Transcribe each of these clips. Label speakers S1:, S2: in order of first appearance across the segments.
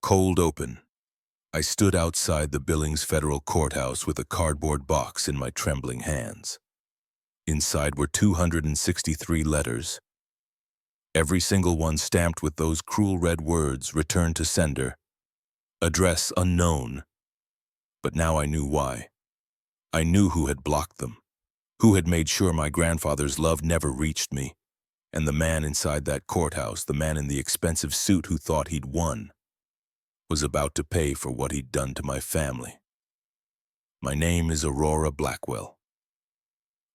S1: Cold open. I stood outside the Billings Federal Courthouse with a cardboard box in my trembling hands. Inside were 263 letters, every single one stamped with those cruel red words, "Return to sender," "Address unknown." But now I knew why. I knew who had blocked them, who had made sure my grandfather's love never reached me, and the man inside that courthouse, the man in the expensive suit who thought he'd won, was about to pay for what he'd done to my family. My name is Aurora Blackwell.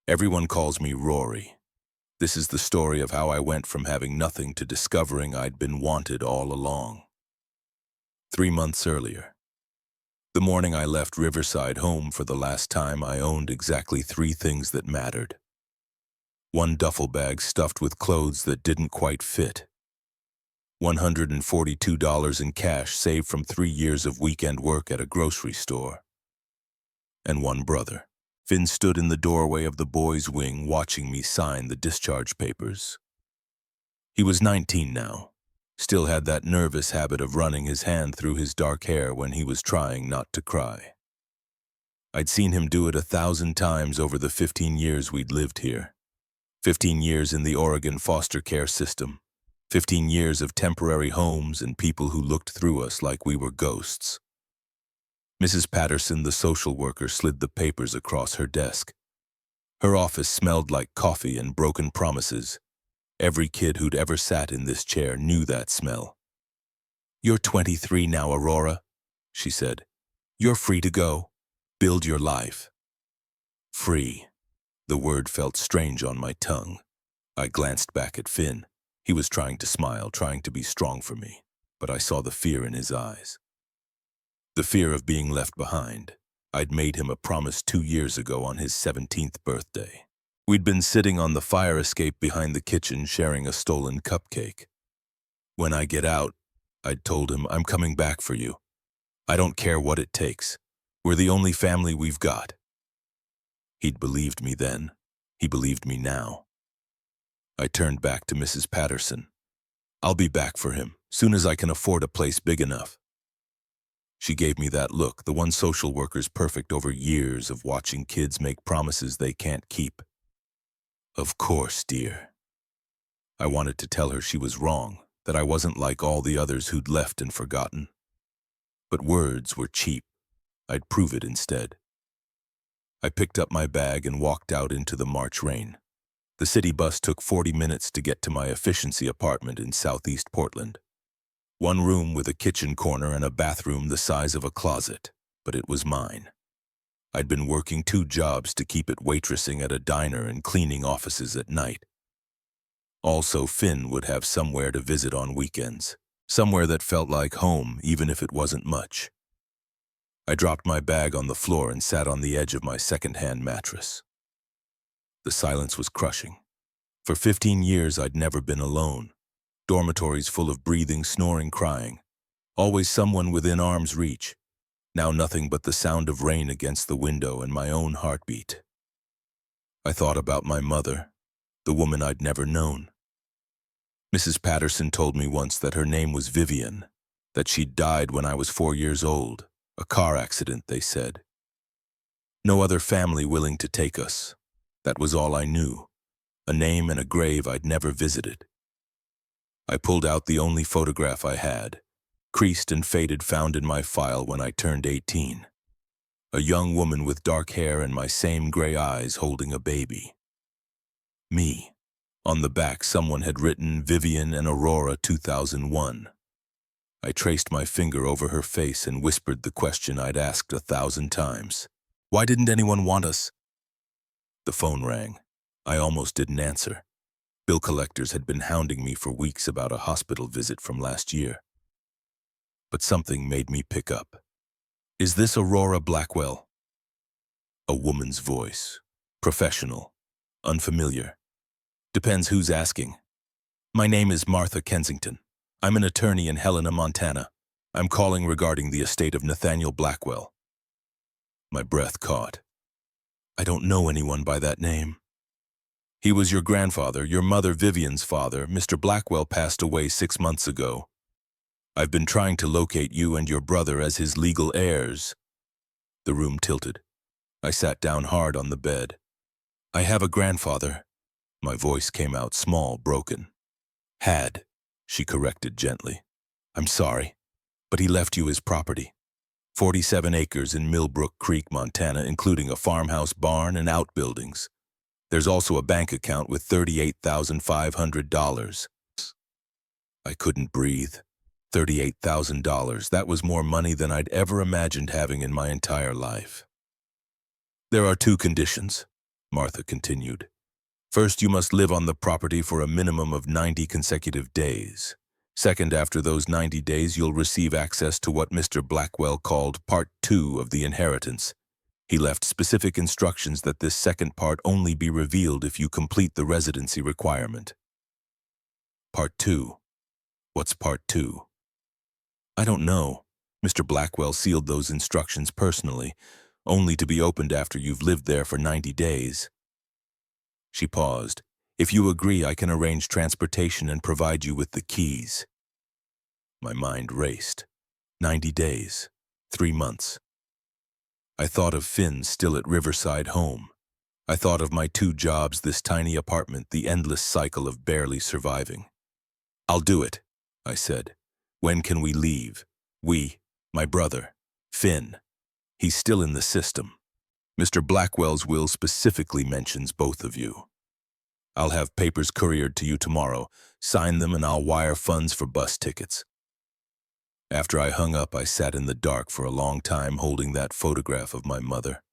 S1: Everyone calls me Rory. This is the story of how I went from having nothing to discovering I'd been wanted all along. 3 months earlier, the morning I left Riverside home for the last time, I owned exactly 3 things that mattered. 1 duffel bag stuffed with clothes that didn't quite fit, $142 in cash saved from 3 years of weekend work at a grocery store, and 1 brother. Finn stood in the doorway of the boys' wing watching me sign the discharge papers. He was 19 now, still had that nervous habit of running his hand through his dark hair when he was trying not to cry. I'd seen him do it 1,000 times over the 15 years we'd lived here. 15 years in the Oregon foster care system. 15 years of temporary homes and people who looked through us like we were ghosts. Mrs. Patterson, the social worker, slid the papers across her desk. Her office smelled like coffee and broken promises. Every kid who'd ever sat in this chair knew that smell. "You're 23 now, Aurora," she said. "You're free to go. Build your life." Free. The word felt strange on my tongue. I glanced back at Finn. He was trying to smile, trying to be strong for me, but I saw the fear in his eyes. The fear of being left behind. I'd made him a promise 2 years ago on his 17th birthday. We'd been sitting on the fire escape behind the kitchen sharing a stolen cupcake. "When I get out," I'd told him, "I'm coming back for you. I don't care what it takes. We're the only family we've got." He'd believed me then. He believed me now. I turned back to Mrs. Patterson. "I'll be back for him, soon as I can afford a place big enough." She gave me that look, the one social worker's perfect over years of watching kids make promises they can't keep. "Of course, dear." I wanted to tell her she was wrong, that I wasn't like all the others who'd left and forgotten. But words were cheap. I'd prove it instead. I picked up my bag and walked out into the March rain. The city bus took 40 minutes to get to my efficiency apartment in Southeast Portland. 1 room with a kitchen corner and a bathroom the size of a closet, but it was mine. I'd been working 2 jobs to keep it, waitressing at a diner and cleaning offices at night. Also, Finn would have somewhere to visit on weekends, somewhere that felt like home even if it wasn't much. I dropped my bag on the floor and sat on the edge of my second-hand mattress. The silence was crushing. For 15 years I'd never been alone. Dormitories full of breathing, snoring, crying. Always someone within arm's reach. Now nothing but the sound of rain against the window and my own heartbeat. I thought about my mother, the woman I'd never known. Mrs. Patterson told me once that her name was Vivian, that she'd died when I was 4 years old. A car accident, they said. No other family willing to take us. That was all I knew. A name and a grave I'd never visited. I pulled out the only photograph I had, creased and faded, found in my file when I turned 18. A young woman with dark hair and my same gray eyes holding a baby. Me. On the back, someone had written Vivian and Aurora 2001. I traced my finger over her face and whispered the question I'd asked 1,000 times. "Why didn't anyone want us?" The phone rang. I almost didn't answer. Bill collectors had been hounding me for weeks about a hospital visit from last year. But something made me pick up. "Is this Aurora Blackwell?" A woman's voice. Professional. Unfamiliar. Depends who's asking. "My name is Martha Kensington. I'm an attorney in Helena, Montana. I'm calling regarding the estate of Nathaniel Blackwell." My breath caught. "I don't know anyone by that name." "He was your grandfather, your mother Vivian's father. Mr. Blackwell passed away 6 months ago." I've been trying to locate you and your brother as his legal heirs. The room tilted. I sat down hard on the bed. I have a grandfather. My voice came out small, broken. Had, she corrected gently. I'm sorry, but he left you his property. 47 acres in Millbrook Creek, Montana, including a farmhouse, barn, and outbuildings. There's also a bank account with $38,500. I couldn't breathe. $38,000, that was more money than I'd ever imagined having in my entire life. There are 2 conditions, Martha continued. First, you must live on the property for a minimum of 90 consecutive days. Second, after those 90 days, you'll receive access to what Mr. Blackwell called Part 2 of the inheritance. He left specific instructions that this second part only be revealed if you complete the residency requirement. Part 2. What's Part 2? I don't know. Mr. Blackwell sealed those instructions personally, only to be opened after you've lived there for 90 days. She paused. If you agree, I can arrange transportation and provide you with the keys. My mind raced. 90 days. 3 months. I thought of Finn still at Riverside Home. I thought of my 2 jobs, this tiny apartment, the endless cycle of barely surviving. I'll do it, I said. When can we leave? We, my brother, Finn. He's still in the system. Mr. Blackwell's will specifically mentions both of you. I'll have papers couriered to you tomorrow. Sign them and I'll wire funds for bus tickets. After I hung up, I sat in the dark for a long time holding that photograph of my mother.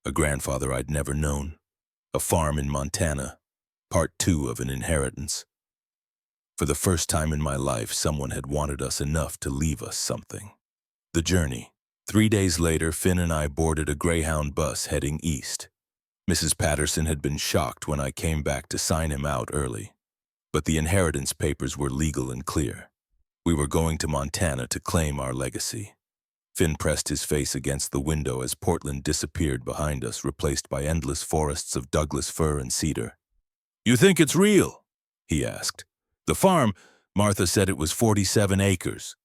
S1: A grandfather I'd never known. A farm in Montana. Part 2 of an inheritance. For the first time in my life, someone had wanted us enough to leave us something. The journey. 3 days later, Finn and I boarded a Greyhound bus heading east. Mrs. Patterson had been shocked when I came back to sign him out early. But the inheritance papers were legal and clear. We were going to Montana to claim our legacy. Finn pressed his face against the window as Portland disappeared behind us, replaced by endless forests of Douglas fir and cedar. You think it's real? He asked. The farm, Martha said it was 47 acres.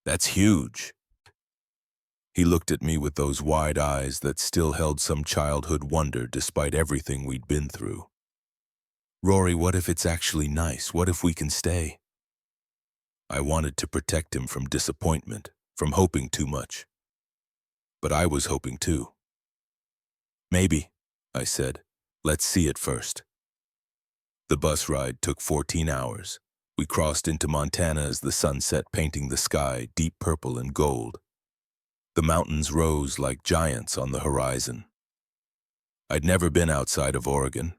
S1: That's huge. He looked at me with those wide eyes that still held some childhood wonder despite everything we'd been through. Rory, what if it's actually nice? What if we can stay? I wanted to protect him from disappointment, from hoping too much. But I was hoping too. Maybe, I said. Let's see it first. The bus ride took 14 hours. We crossed into Montana as the sun set, painting the sky deep purple and gold. The mountains rose like giants on the horizon. I'd never been outside of Oregon,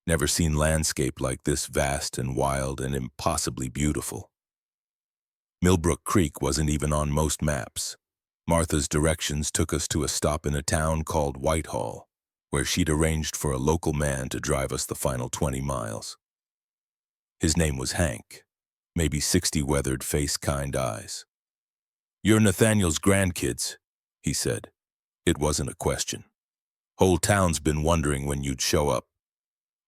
S1: never seen landscape like this, vast and wild and impossibly beautiful. Millbrook Creek wasn't even on most maps. Martha's directions took us to a stop in a town called Whitehall, where she'd arranged for a local man to drive us the final 20 miles. His name was Hank, maybe 60, weathered face, kind eyes. You're Nathaniel's grandkids, he said. It wasn't a question. Whole town's been wondering when you'd show up.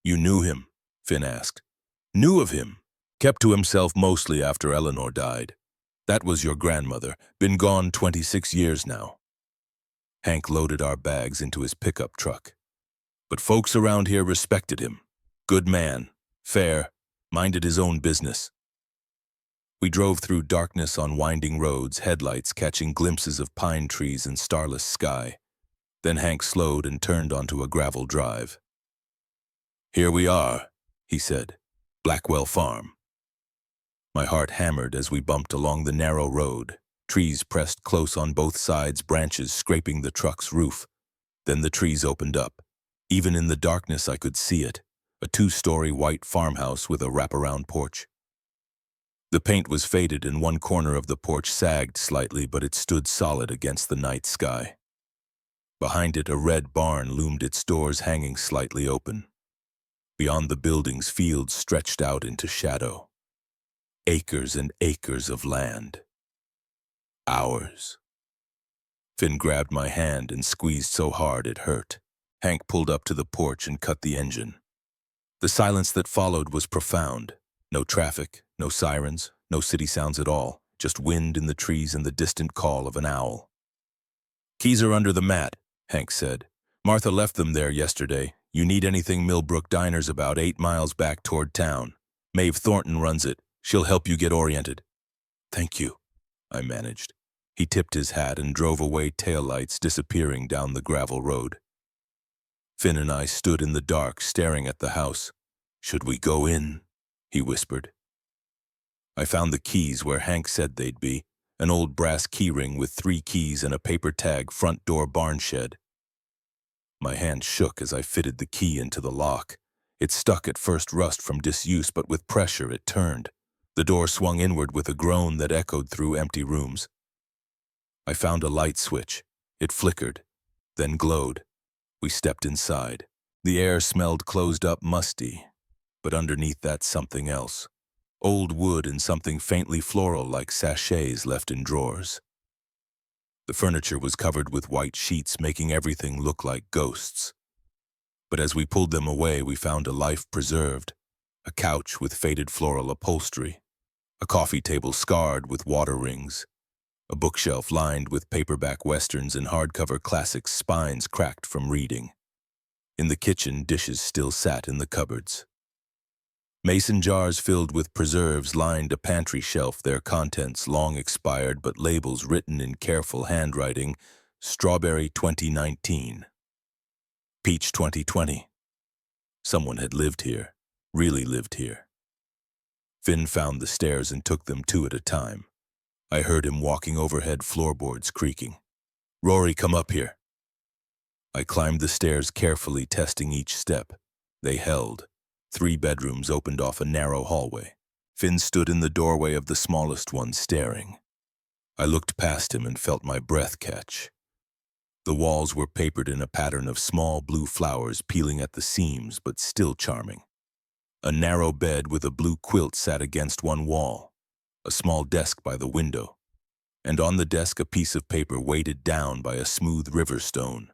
S1: You knew him? Finn asked. Knew of him. Kept to himself mostly after Eleanor died. That was your grandmother, been gone 26 years now. Hank loaded our bags into his pickup truck. But folks around here respected him. Good man, fair, minded his own business. We drove through darkness on winding roads, headlights catching glimpses of pine trees and starless sky. Then Hank slowed and turned onto a gravel drive. Here we are, he said. Blackwell Farm. My heart hammered as we bumped along the narrow road, trees pressed close on both sides, branches scraping the truck's roof. Then the trees opened up. Even in the darkness I could see it, a 2-story white farmhouse with a wraparound porch. The paint was faded and one corner of the porch sagged slightly, but it stood solid against the night sky. Behind it, a red barn loomed, its doors hanging slightly open. Beyond the buildings, fields stretched out into shadow. Acres and acres of land. Ours. Finn grabbed my hand and squeezed so hard it hurt. Hank pulled up to the porch and cut the engine. The silence that followed was profound. No traffic, no sirens, no city sounds at all. just wind in the trees and the distant call of an owl. "Keys are under the mat," Hank said. "Martha left them there yesterday. You need anything, Millbrook Diner's about 8 miles back toward town. Maeve Thornton runs it. She'll help you get oriented." "Thank you," I managed. He tipped his hat and drove away, taillights disappearing down the gravel road. Finn and I stood in the dark, staring at the house. "Should we go in?" he whispered. I found the keys where Hank said they'd be, an old brass keyring with 3 keys and a paper tag, front door barn shed. My hand shook as I fitted the key into the lock. It stuck at first, rust from disuse, but with pressure it turned. The door swung inward with a groan that echoed through empty rooms. I found a light switch. It flickered, then glowed. We stepped inside. The air smelled closed up, musty, but underneath that something else. Old wood and something faintly floral like sachets left in drawers. The furniture was covered with white sheets, making everything look like ghosts. But as we pulled them away, we found a life preserved. A couch with faded floral upholstery. A coffee table scarred with water rings. A bookshelf lined with paperback westerns and hardcover classics, spines cracked from reading. In the kitchen, dishes still sat in the cupboards. Mason jars filled with preserves lined a pantry shelf, their contents long expired but labels written in careful handwriting: Strawberry 2019. Peach 2020. Someone had lived here, really lived here. Finn found the stairs and took them 2 at a time. I heard him walking overhead, floorboards creaking. "Rory, come up here." I climbed the stairs carefully, testing each step. They held. 3 bedrooms opened off a narrow hallway. Finn stood in the doorway of the smallest one, staring. I looked past him and felt my breath catch. The walls were papered in a pattern of small blue flowers, peeling at the seams but still charming. A narrow bed with a blue quilt sat against one wall, a small desk by the window, and on the desk a piece of paper weighted down by a smooth river stone.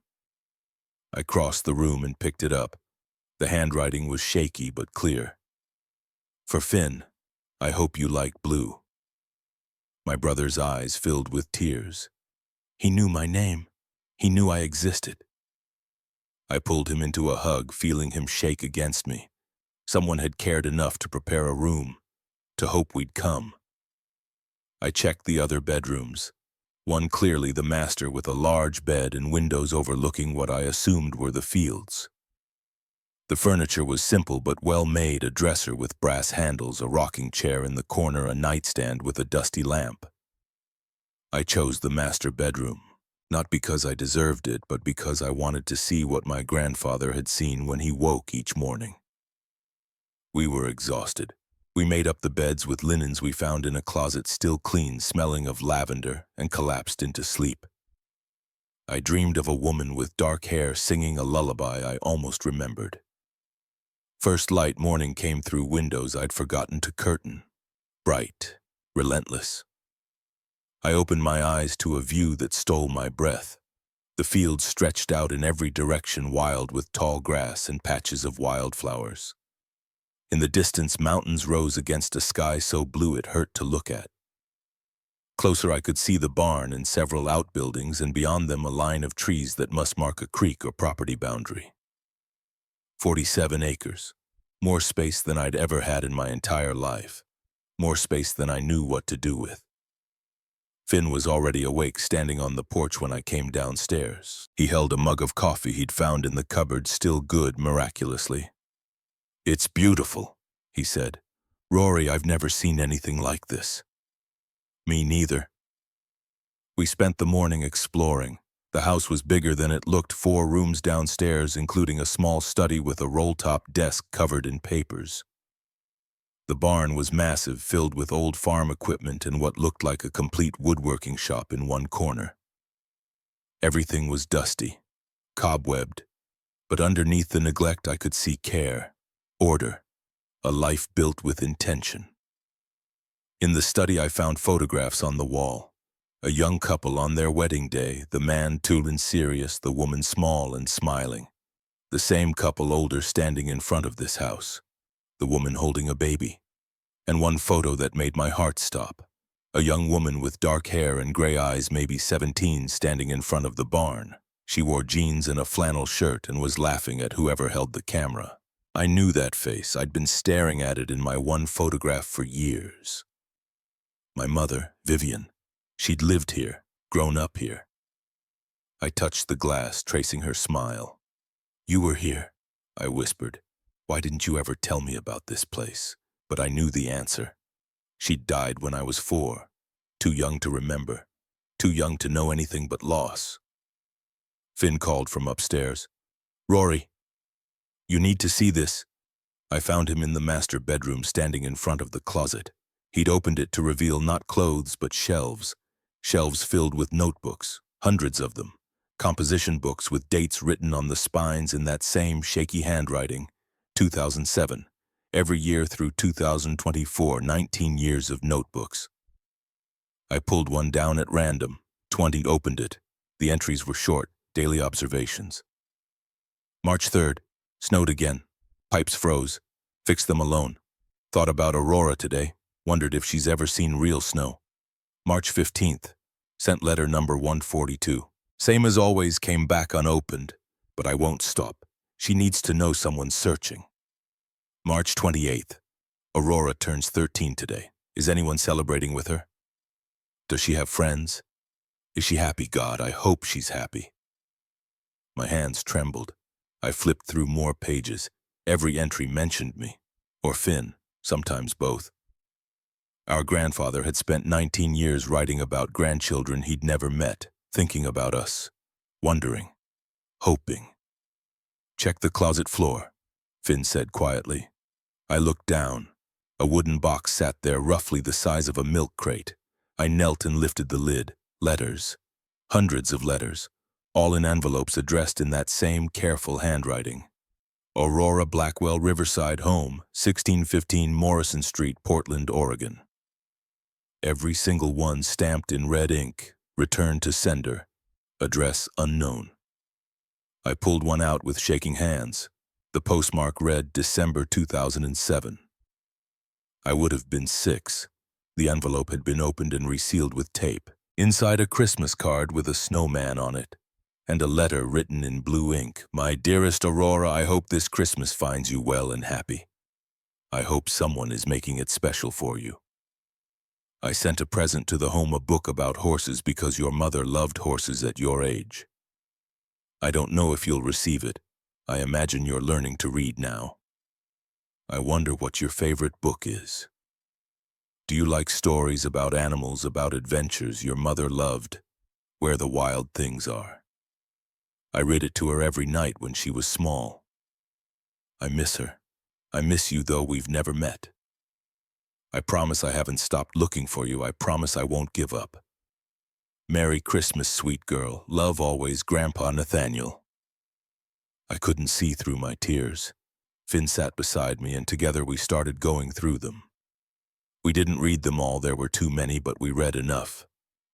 S1: I crossed the room and picked it up. The handwriting was shaky but clear. "For Finn, I hope you like blue." My brother's eyes filled with tears. He knew my name. He knew I existed. I pulled him into a hug, feeling him shake against me. Someone had cared enough to prepare a room, to hope we'd come. I checked the other bedrooms. One clearly the master, with a large bed and windows overlooking what I assumed were the fields. The furniture was simple but well made, a dresser with brass handles, a rocking chair in the corner, a nightstand with a dusty lamp. I chose the master bedroom, not because I deserved it, but because I wanted to see what my grandfather had seen when he woke each morning. We were exhausted. We made up the beds with linens we found in a closet, still clean, smelling of lavender, and collapsed into sleep. I dreamed of a woman with dark hair singing a lullaby I almost remembered. First light morning came through windows I'd forgotten to curtain. Bright, relentless. I opened my eyes to a view that stole my breath. The fields stretched out in every direction, wild with tall grass and patches of wildflowers. In the distance, mountains rose against a sky so blue it hurt to look at. Closer, I could see the barn and several outbuildings, and beyond them a line of trees that must mark a creek or property boundary. 47 acres. More space than I'd ever had in my entire life. More space than I knew what to do with. Finn was already awake, standing on the porch when I came downstairs. He held a mug of coffee he'd found in the cupboard, still good, miraculously. "It's beautiful," he said. "Rory, I've never seen anything like this." "Me neither." We spent the morning exploring. The house was bigger than it looked, 4 rooms downstairs, including a small study with a roll-top desk covered in papers. The barn was massive, filled with old farm equipment and what looked like a complete woodworking shop in one corner. Everything was dusty, cobwebbed, but underneath the neglect I could see care, order, a life built with intention. In the study I found photographs on the wall. A young couple on their wedding day, the man tall and serious, the woman small and smiling. The same couple, older, standing in front of this house, the woman holding a baby. And one photo that made my heart stop, A young woman with dark hair and gray eyes, maybe 17, standing in front of the barn. She wore jeans and a flannel shirt and was laughing at whoever held the camera. I knew that face. I'd been staring at it in my one photograph for years. My mother, Vivian. She'd lived here, grown up here. I touched the glass, tracing her smile. "You were here," I whispered. "Why didn't you ever tell me about this place?" But I knew the answer. She'd died when I was 4, too young to remember, too young to know anything but loss. Finn called from upstairs. "Rory, you need to see this." I found him in the master bedroom, standing in front of the closet. He'd opened it to reveal not clothes but shelves. Shelves filled with notebooks, hundreds of them. Composition books with dates written on the spines in that same shaky handwriting. 2007. Every year through 2024, 19 years of notebooks. I pulled one down at random. 20 opened it. The entries were short, daily observations. March 3rd. Snowed again. Pipes froze. Fixed them alone. Thought about Aurora today. Wondered if she's ever seen real snow. March 15th. Sent letter number 142. Same as always, came back unopened. But I won't stop. She needs to know someone's searching. March 28th. Aurora turns 13 today. Is anyone celebrating with her? Does she have friends? Is she happy? God, I hope she's happy. My hands trembled. I flipped through more pages. Every entry mentioned me. Or Finn, sometimes both. Our grandfather had spent 19 years writing about grandchildren he'd never met, thinking about us, wondering, hoping. "Check the closet floor," Finn said quietly. I looked down. A wooden box sat there, roughly the size of a milk crate. I knelt and lifted the lid. Letters. Hundreds of letters, all in envelopes addressed in that same careful handwriting. Aurora Blackwell, Riverside Home, 1615 Morrison Street, Portland, Oregon. Every single one stamped in red ink. Return to sender. Address unknown. I pulled one out with shaking hands. The postmark read December 2007. I would have been 6. The envelope had been opened and resealed with tape. Inside, a Christmas card with a snowman on it, and a letter written in blue ink. "My dearest Aurora, I hope this Christmas finds you well and happy. I hope someone is making it special for you. I sent a present to the home, a book about horses, because your mother loved horses at your age. I don't know if you'll receive it. I imagine you're learning to read now. I wonder what your favorite book is. Do you like stories about animals, about adventures your mother loved, where the wild things are? I read it to her every night when she was small. I miss her. I miss you, though we've never met. I promise I haven't stopped looking for you. I promise I won't give up. Merry Christmas, sweet girl. Love always, Grandpa Nathaniel." I couldn't see through my tears. Finn sat beside me, and together we started going through them. We didn't read them all, there were too many, but we read enough.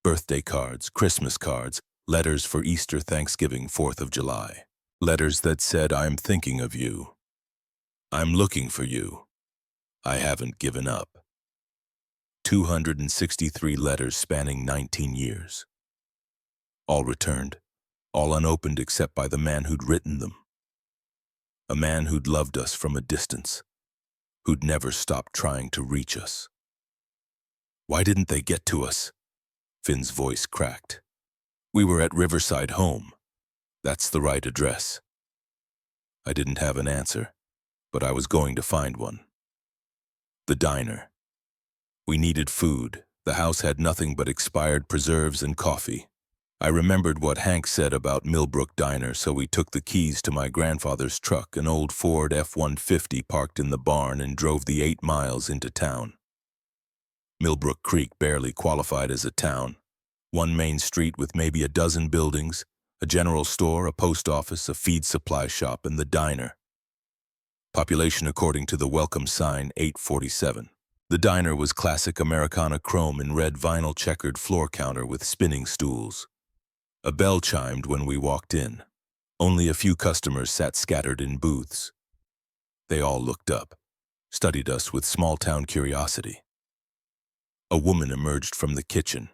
S1: Birthday cards, Christmas cards, letters for Easter, Thanksgiving, 4th of July. Letters that said, "I'm thinking of you. I'm looking for you. I haven't given up." 263 letters spanning 19 years. All returned, all unopened except by the man who'd written them. A man who'd loved us from a distance, who'd never stopped trying to reach us. "Why didn't they get to us?" Finn's voice cracked. "We were at Riverside Home. That's the right address." I didn't have an answer, but I was going to find one. The diner. We needed food. The house had nothing but expired preserves and coffee. I remembered what Hank said about Millbrook Diner, so we took the keys to my grandfather's truck, an old Ford F-150 parked in the barn, and drove the 8 miles into town. Millbrook Creek barely qualified as a town. One main street with maybe a dozen buildings, a general store, a post office, a feed supply shop, and the diner. Population according to the welcome sign, 847. The diner was classic Americana chrome and red vinyl checkered floor counter with spinning stools. A bell chimed when we walked in. Only a few customers sat scattered in booths. They all looked up, studied us with small-town curiosity. A woman emerged from the kitchen.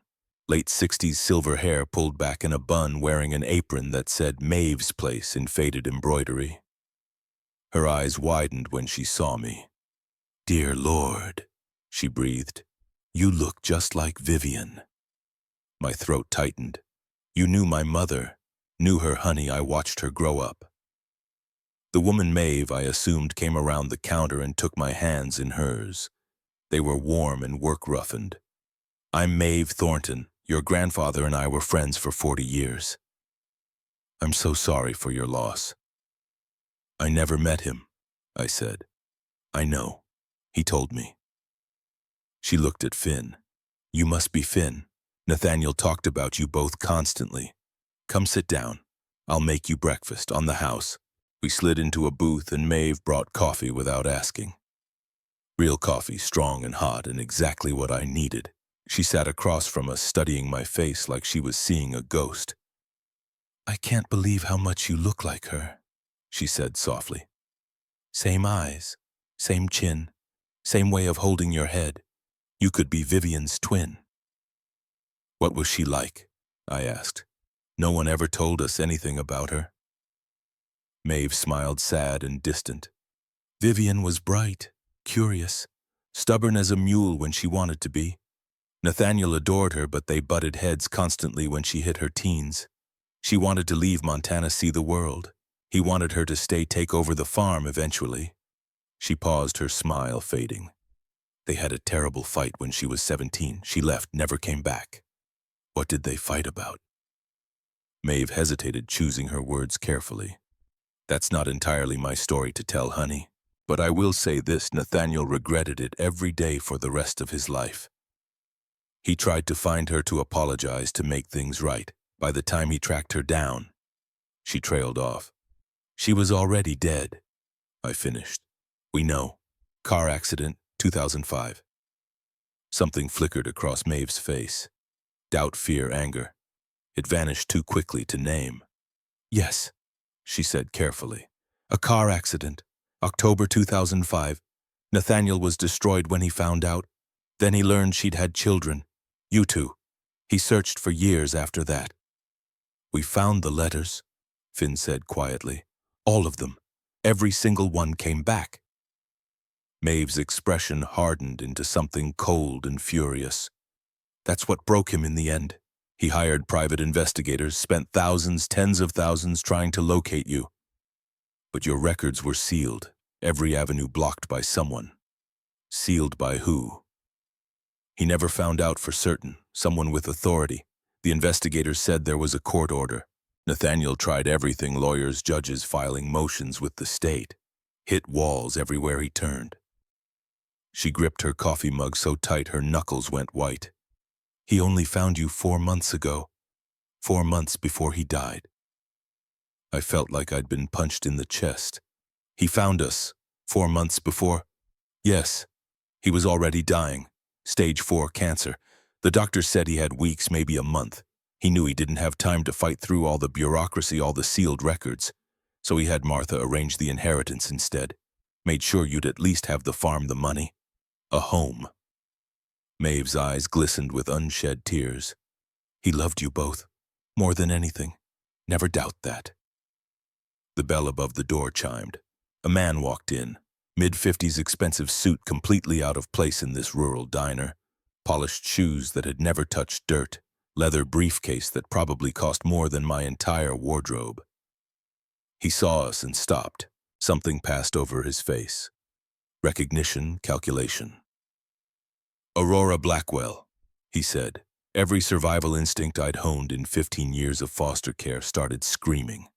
S1: Late 60s silver hair pulled back in a bun, wearing an apron that said Maeve's Place in faded embroidery. Her eyes widened when she saw me. "Dear Lord," she breathed, "you look just like Vivian." My throat tightened. "You knew my mother. Knew her, honey. I watched her grow up." The woman Maeve, I assumed, came around the counter and took my hands in hers. They were warm and work-roughened. "I'm Maeve Thornton. Your grandfather and I were friends for 40 years. I'm so sorry for your loss." "I never met him," I said. "I know. He told me." She looked at Finn. "You must be Finn. Nathaniel talked about you both constantly. Come sit down. I'll make you breakfast on the house." We slid into a booth and Maeve brought coffee without asking. Real coffee, strong and hot, and exactly what I needed. She sat across from us, studying my face like she was seeing a ghost. "I can't believe how much you look like her," she said softly. "Same eyes, same chin, same way of holding your head. You could be Vivian's twin." "What was she like?" I asked. "No one ever told us anything about her." Maeve smiled, sad and distant. "Vivian was bright, curious, stubborn as a mule when she wanted to be. Nathaniel adored her, but they butted heads constantly when she hit her teens. She wanted to leave Montana, see the world. He wanted her to stay, take over the farm eventually." She paused, her smile fading. "They had a terrible fight when she was 17. She left, never came back." "What did they fight about?" Maeve hesitated, choosing her words carefully. "That's not entirely my story to tell, honey. But I will say this, Nathaniel regretted it every day for the rest of his life. He tried to find her, to apologize, to make things right. By the time he tracked her down..." She trailed off. "She was already dead," I finished. "We know. Car accident, 2005. Something flickered across Maeve's face. Doubt, fear, anger. It vanished too quickly to name. "Yes," she said carefully. "A car accident. October 2005. Nathaniel was destroyed when he found out. Then he learned she'd had children. You two. He searched for years after that." "We found the letters," Finn said quietly. "All of them. Every single one came back." Maeve's expression hardened into something cold and furious. "That's what broke him in the end. He hired private investigators, spent thousands, tens of thousands trying to locate you. But your records were sealed, every avenue blocked by someone. Sealed by who?" "He never found out for certain. Someone with authority. The investigators said there was a court order. Nathaniel tried everything, lawyers, judges, filing motions with the state. Hit walls everywhere he turned." She gripped her coffee mug so tight her knuckles went white. "He only found you 4 months ago. 4 months before he died." I felt like I'd been punched in the chest. "He found us 4 months before?" "Yes. He was already dying. Stage 4 cancer. The doctor said he had weeks, maybe a month. He knew he didn't have time to fight through all the bureaucracy, all the sealed records. So he had Martha arrange the inheritance instead. Made sure you'd at least have the farm, the money. A home." Maeve's eyes glistened with unshed tears. "He loved you both. More than anything. Never doubt that." The bell above the door chimed. A man walked in. Mid-50s, expensive suit completely out of place in this rural diner. Polished shoes that had never touched dirt. Leather briefcase that probably cost more than my entire wardrobe. He saw us and stopped. Something passed over his face. Recognition, calculation. "Aurora Blackwell," he said. Every survival instinct I'd honed in 15 years of foster care started screaming.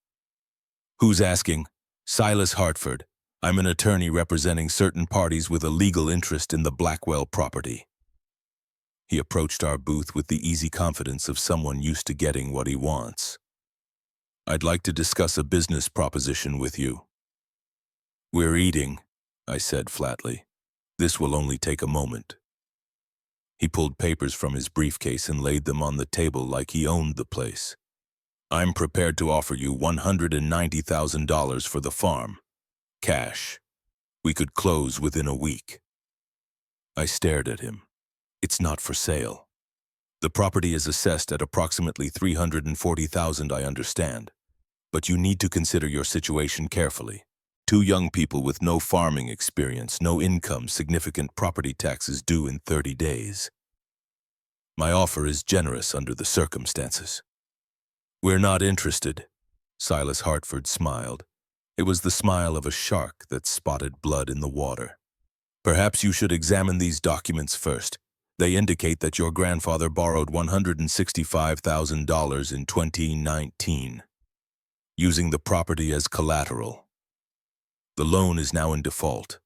S1: "Who's asking?" "Silas Hartford. I'm an attorney representing certain parties with a legal interest in the Blackwell property." He approached our booth with the easy confidence of someone used to getting what he wants. "I'd like to discuss a business proposition with you." "We're eating," I said flatly. "This will only take a moment." He pulled papers from his briefcase and laid them on the table like he owned the place. "I'm prepared to offer you $190,000 for the farm. Cash. We could close within a week." I stared at him. It's not for sale. The property is assessed at approximately $340,000, I understand. But you need to consider your situation carefully. Two young people with no farming experience, no income, significant property taxes due in 30 days. My offer is generous under the circumstances. We're not interested. Silas Hartford smiled. It was the smile of a shark that spotted blood in the water. Perhaps you should examine these documents first. They indicate that your grandfather borrowed $165,000 in 2019, using the property as collateral. The loan is now in default.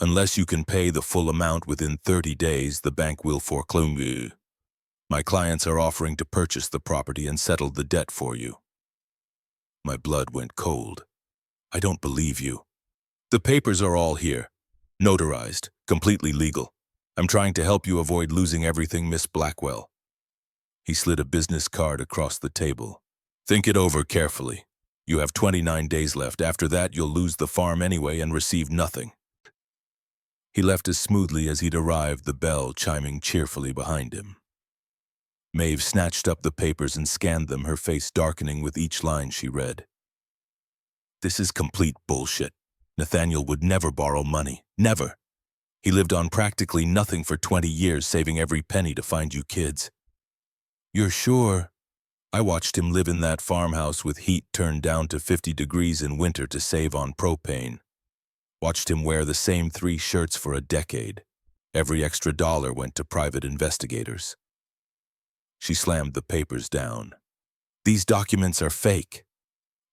S1: Unless you can pay the full amount within 30 days, the bank will foreclose you. My clients are offering to purchase the property and settle the debt for you. My blood went cold. I don't believe you. The papers are all here. Notarized, completely legal. I'm trying to help you avoid losing everything, Miss Blackwell. He slid a business card across the table. Think it over carefully. You have 29 days left. After that, you'll lose the farm anyway and receive nothing. He left as smoothly as he'd arrived, the bell chiming cheerfully behind him. Maeve snatched up the papers and scanned them, her face darkening with each line she read. This is complete bullshit. Nathaniel would never borrow money. Never. He lived on practically nothing for 20 years, saving every penny to find you kids. You're sure? I watched him live in that farmhouse with heat turned down to 50 degrees in winter to save on propane. Watched him wear the same 3 shirts for a decade. Every extra dollar went to private investigators. She slammed the papers down. These documents are fake.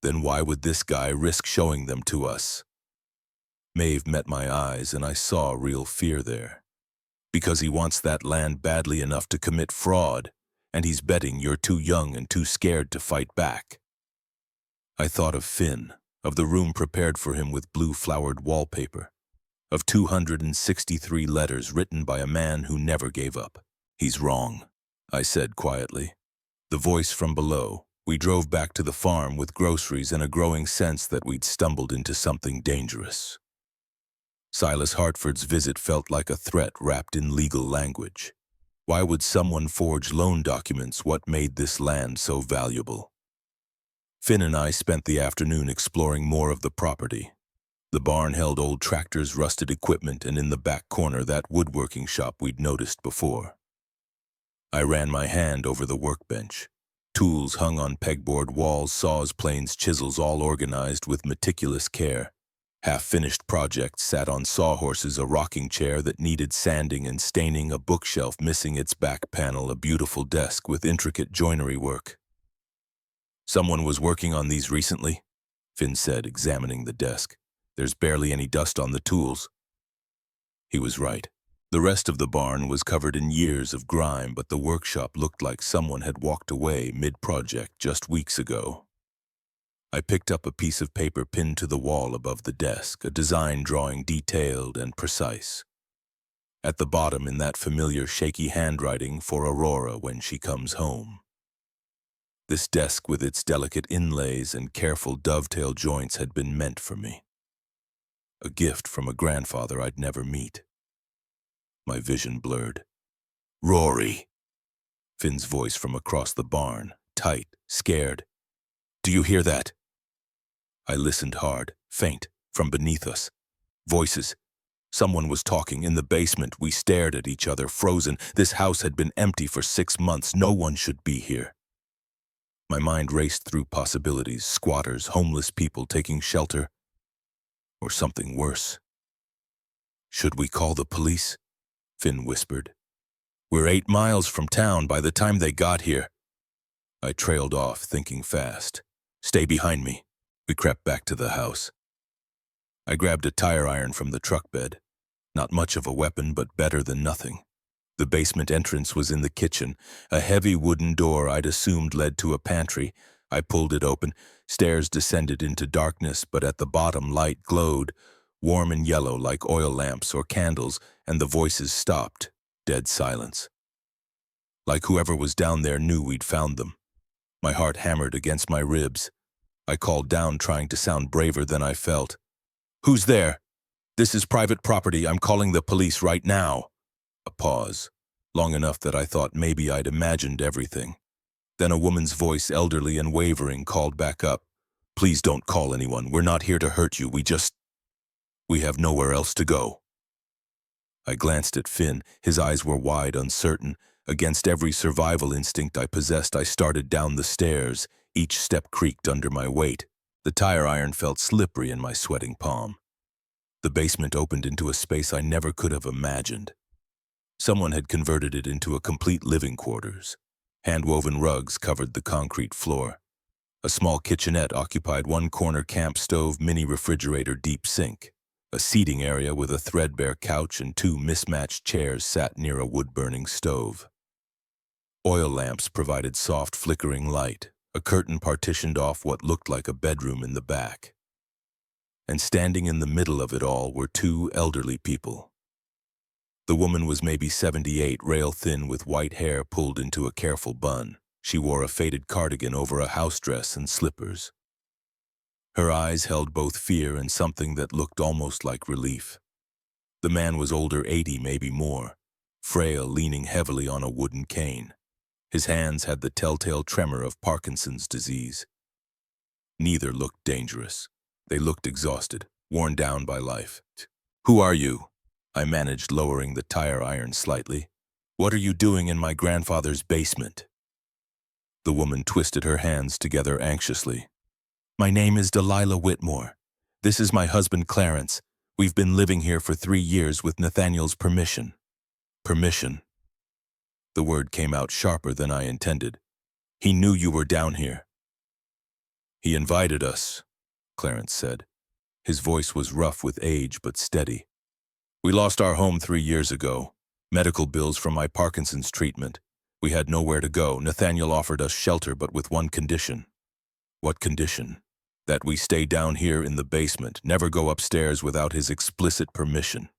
S1: Then why would this guy risk showing them to us? Maeve met my eyes and I saw real fear there. Because he wants that land badly enough to commit fraud, and he's betting you're too young and too scared to fight back. I thought of Finn, of the room prepared for him with blue-flowered wallpaper, of 263 letters written by a man who never gave up. He's wrong, I said quietly. The voice from below. We drove back to the farm with groceries and a growing sense that we'd stumbled into something dangerous. Silas Hartford's visit felt like a threat wrapped in legal language. Why would someone forge loan documents? What made this land so valuable? Finn and I spent the afternoon exploring more of the property. The barn held old tractors, rusted equipment, and in the back corner that woodworking shop we'd noticed before. I ran my hand over the workbench. Tools hung on pegboard walls, saws, planes, chisels, all organized with meticulous care. Half-finished projects sat on sawhorses, a rocking chair that needed sanding and staining, a bookshelf missing its back panel, a beautiful desk with intricate joinery work. Someone was working on these recently, Finn said, examining the desk. There's barely any dust on the tools. He was right. The rest of the barn was covered in years of grime, but the workshop looked like someone had walked away mid-project just weeks ago. I picked up a piece of paper pinned to the wall above the desk, a design drawing detailed and precise. At the bottom, in that familiar shaky handwriting, for Aurora when she comes home. This desk with its delicate inlays and careful dovetail joints had been meant for me. A gift from a grandfather I'd never meet. My vision blurred. Rory! Finn's voice from across the barn, tight, scared. Do you hear that? I listened hard, faint, from beneath us. Voices. Someone was talking in the basement. We stared at each other, frozen. This house had been empty for 6 months. No one should be here. My mind raced through possibilities, squatters, homeless people taking shelter, or something worse. Should we call the police? Finn whispered. We're 8 miles from town by the time they got here. I trailed off, thinking fast. Stay behind me. We crept back to the house. I grabbed a tire iron from the truck bed. Not much of a weapon, but better than nothing. The basement entrance was in the kitchen. A heavy wooden door I'd assumed led to a pantry. I pulled it open. Stairs descended into darkness, but at the bottom light glowed, warm and yellow like oil lamps or candles, and the voices stopped. Dead silence. Like whoever was down there knew we'd found them. My heart hammered against my ribs. I called down, trying to sound braver than I felt. Who's there? This is private property. I'm calling the police right now. A pause, long enough that I thought maybe I'd imagined everything. Then a woman's voice, elderly and wavering, called back up. "Please don't call anyone. We're not here to hurt you. We have nowhere else to go." I glanced at Finn. His eyes were wide, uncertain. Against every survival instinct I possessed, I started down the stairs. Each step creaked under my weight. The tire iron felt slippery in my sweating palm. The basement opened into a space I never could have imagined. Someone had converted it into a complete living quarters. Hand-woven rugs covered the concrete floor. A small kitchenette occupied one corner, camp stove, mini refrigerator, deep sink. A seating area with a threadbare couch and two mismatched chairs sat near a wood-burning stove. Oil lamps provided soft, flickering light. A curtain partitioned off what looked like a bedroom in the back. And standing in the middle of it all were two elderly people. The woman was maybe 78, rail-thin with white hair pulled into a careful bun. She wore a faded cardigan over a house dress and slippers. Her eyes held both fear and something that looked almost like relief. The man was older, 80, maybe more, frail, leaning heavily on a wooden cane. His hands had the telltale tremor of Parkinson's disease. Neither looked dangerous. They looked exhausted, worn down by life. "Who are you?" I managed, lowering the tire iron slightly. "What are you doing in my grandfather's basement?" The woman twisted her hands together anxiously. "My name is Delilah Whitmore. This is my husband, Clarence. We've been living here for 3 years with Nathaniel's permission." "Permission?" The word came out sharper than I intended. "He knew you were down here." "He invited us," Clarence said. His voice was rough with age but steady. "We lost our home 3 years ago. Medical bills from my Parkinson's treatment. We had nowhere to go. Nathaniel offered us shelter, but with one condition." "What condition?" "That we stay down here in the basement, never go upstairs without his explicit permission.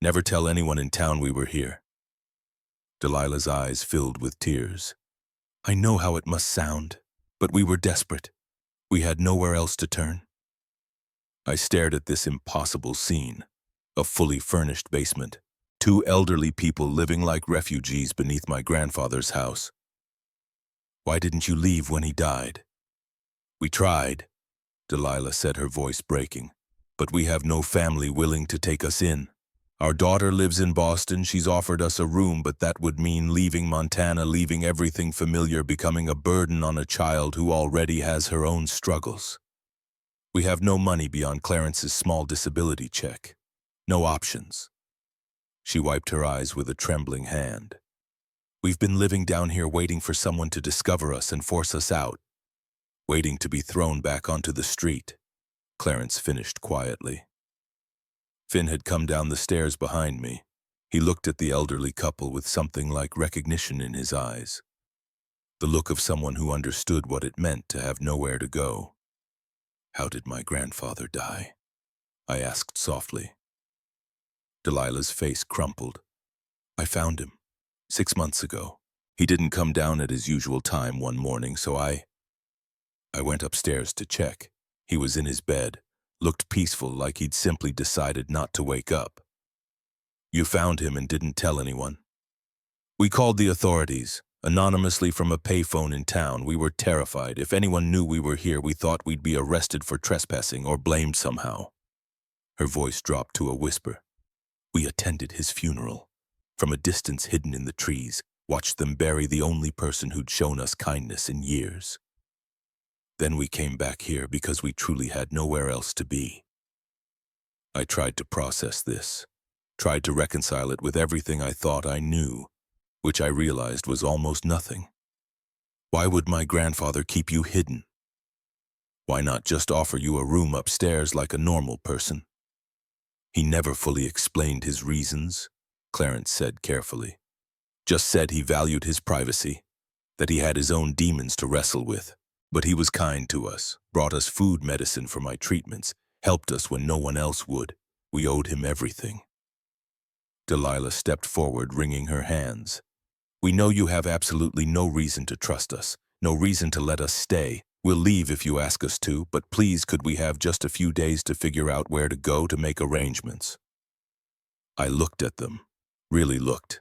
S1: Never tell anyone in town we were here." Delilah's eyes filled with tears. "I know how it must sound, but we were desperate. We had nowhere else to turn." I stared at this impossible scene. A fully furnished basement. 2 elderly people living like refugees beneath my grandfather's house. "Why didn't you leave when he died?" "We tried," Delilah said, her voice breaking. "But we have no family willing to take us in. Our daughter lives in Boston. She's offered us a room, but that would mean leaving Montana, leaving everything familiar, becoming a burden on a child who already has her own struggles. We have no money beyond Clarence's small disability check. No options." She wiped her eyes with a trembling hand. "We've been living down here waiting for someone to discover us and force us out. Waiting to be thrown back onto the street," Clarence finished quietly. Finn had come down the stairs behind me. He looked at the elderly couple with something like recognition in his eyes. The look of someone who understood what it meant to have nowhere to go. "How did my grandfather die?" I asked softly. Delilah's face crumpled. "I found him 6 months ago. He didn't come down at his usual time one morning, so I went upstairs to check. He was in his bed, looked peaceful, like he'd simply decided not to wake up." "You found him and didn't tell anyone?" "We called the authorities, anonymously from a payphone in town. We were terrified. If anyone knew we were here, we thought we'd be arrested for trespassing or blamed somehow." Her voice dropped to a whisper. "We attended his funeral. From a distance, hidden in the trees, watched them bury the only person who'd shown us kindness in years. Then we came back here because we truly had nowhere else to be." I tried to process this, tried to reconcile it with everything I thought I knew, which I realized was almost nothing. Why would my grandfather keep you hidden? Why not just offer you a room upstairs like a normal person? "He never fully explained his reasons," Clarence said carefully. "Just said he valued his privacy, that he had his own demons to wrestle with. But he was kind to us, brought us food, medicine for my treatments, helped us when no one else would. We owed him everything." Delilah stepped forward, wringing her hands. "We know you have absolutely no reason to trust us, no reason to let us stay. We'll leave if you ask us to, but please could we have just a few days to figure out where to go, to make arrangements?" I looked at them, really looked.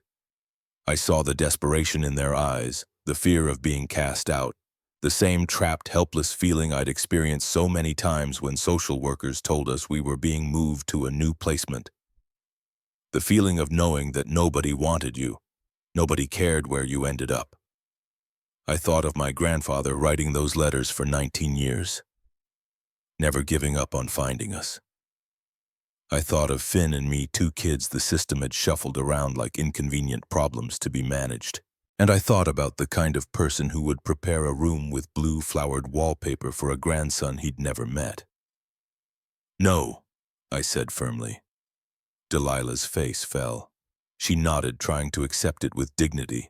S1: I saw the desperation in their eyes, the fear of being cast out, the same trapped, helpless feeling I'd experienced so many times when social workers told us we were being moved to a new placement. The feeling of knowing that nobody wanted you, nobody cared where you ended up. I thought of my grandfather writing those letters for 19 years, never giving up on finding us. I thought of Finn and me, two kids the system had shuffled around like inconvenient problems to be managed. And I thought about the kind of person who would prepare a room with blue flowered wallpaper for a grandson he'd never met. "No," I said firmly. Delilah's face fell. She nodded, trying to accept it with dignity.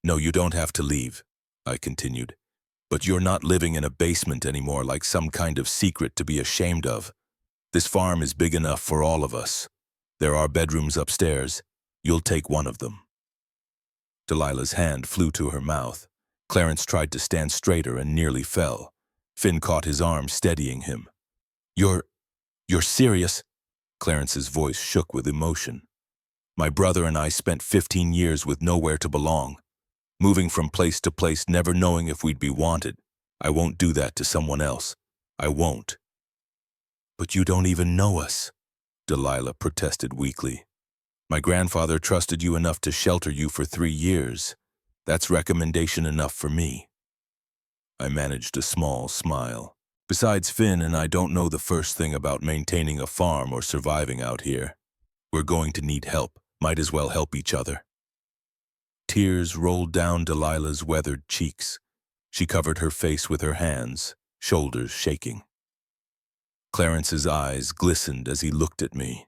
S1: "No, you don't have to leave," I continued. "But you're not living in a basement anymore like some kind of secret to be ashamed of. This farm is big enough for all of us. There are bedrooms upstairs. You'll take one of them." Delilah's hand flew to her mouth. Clarence tried to stand straighter and nearly fell. Finn caught his arm, steadying him. You're serious?" Clarence's voice shook with emotion. "My brother and I spent 15 years with nowhere to belong, moving from place to place, never knowing if we'd be wanted. I won't do that to someone else. I won't." "But you don't even know us," Delilah protested weakly. "My grandfather trusted you enough to shelter you for 3 years. That's recommendation enough for me." I managed a small smile. "Besides, Finn and I don't know the first thing about maintaining a farm or surviving out here. We're going to need help. Might as well help each other." Tears rolled down Delilah's weathered cheeks. She covered her face with her hands, shoulders shaking. Clarence's eyes glistened as he looked at me.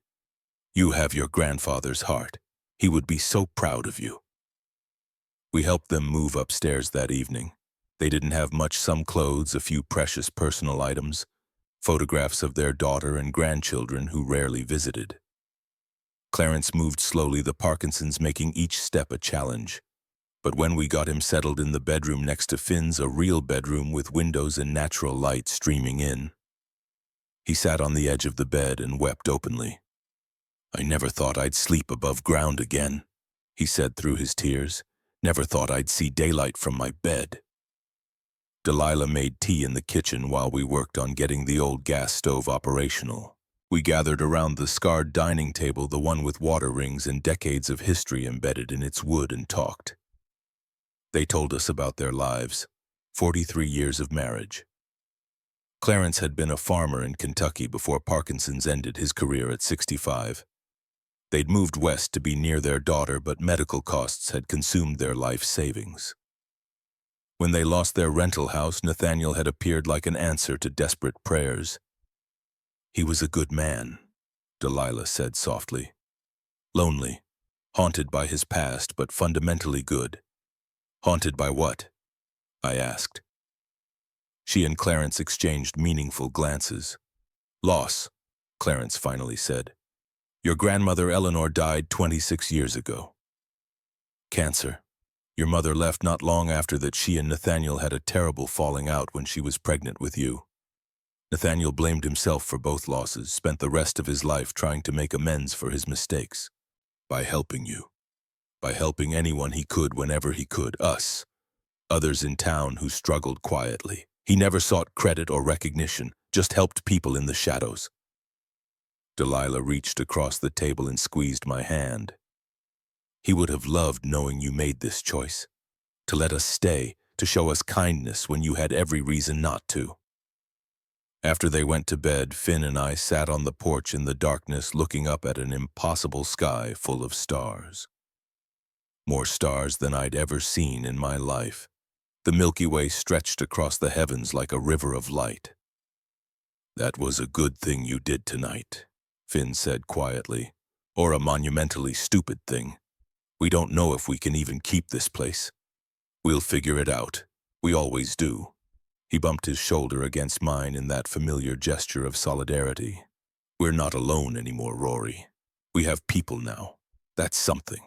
S1: "You have your grandfather's heart. He would be so proud of you." We helped them move upstairs that evening. They didn't have much, some clothes, a few precious personal items, photographs of their daughter and grandchildren who rarely visited. Clarence moved slowly, the Parkinsons making each step a challenge. But when we got him settled in the bedroom next to Finn's, a real bedroom with windows and natural light streaming in, he sat on the edge of the bed and wept openly. "I never thought I'd sleep above ground again," he said through his tears. "Never thought I'd see daylight from my bed." Delilah made tea in the kitchen while we worked on getting the old gas stove operational. We gathered around the scarred dining table, the one with water rings and decades of history embedded in its wood, and talked. They told us about their lives, 43 years of marriage. Clarence had been a farmer in Kentucky before Parkinson's ended his career at 65. They'd moved west to be near their daughter, but medical costs had consumed their life savings. When they lost their rental house, Nathaniel had appeared like an answer to desperate prayers. "He was a good man," Delilah said softly. "Lonely, haunted by his past, but fundamentally good." "Haunted by what?" I asked. She and Clarence exchanged meaningful glances. "Loss," Clarence finally said. "Your grandmother Eleanor died 26 years ago. Cancer. Your mother left not long after that. She and Nathaniel had a terrible falling out when she was pregnant with you. Nathaniel blamed himself for both losses, spent the rest of his life trying to make amends for his mistakes. By helping you. By helping anyone he could whenever he could. Us. Others in town who struggled quietly. He never sought credit or recognition, just helped people in the shadows." Delilah reached across the table and squeezed my hand. "He would have loved knowing you made this choice. To let us stay, to show us kindness when you had every reason not to." After they went to bed, Finn and I sat on the porch in the darkness, looking up at an impossible sky full of stars. More stars than I'd ever seen in my life. The Milky Way stretched across the heavens like a river of light. "That was a good thing you did tonight," Finn said quietly, "or a monumentally stupid thing. We don't know if we can even keep this place. We'll figure it out. We always do." He bumped his shoulder against mine in that familiar gesture of solidarity. "We're not alone anymore, Rory. We have people now. That's something."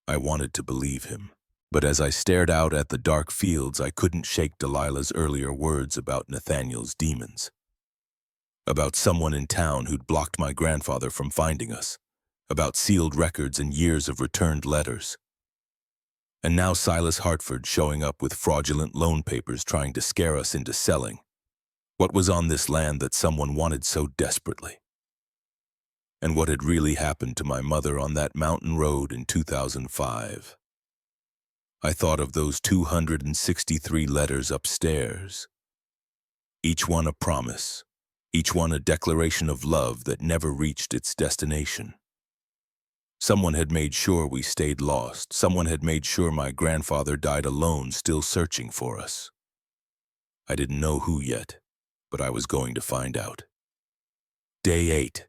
S1: I wanted to believe him, but as I stared out at the dark fields, I couldn't shake Delilah's earlier words about Nathaniel's demons. About someone in town who'd blocked my grandfather from finding us. About sealed records and years of returned letters. And now Silas Hartford showing up with fraudulent loan papers trying to scare us into selling. What was on this land that someone wanted so desperately? And what had really happened to my mother on that mountain road in 2005? I thought of those 263 letters upstairs. Each one a promise, each one a declaration of love that never reached its destination. Someone had made sure we stayed lost. Someone had made sure my grandfather died alone, still searching for us. I didn't know who yet, but I was going to find out. Day 8.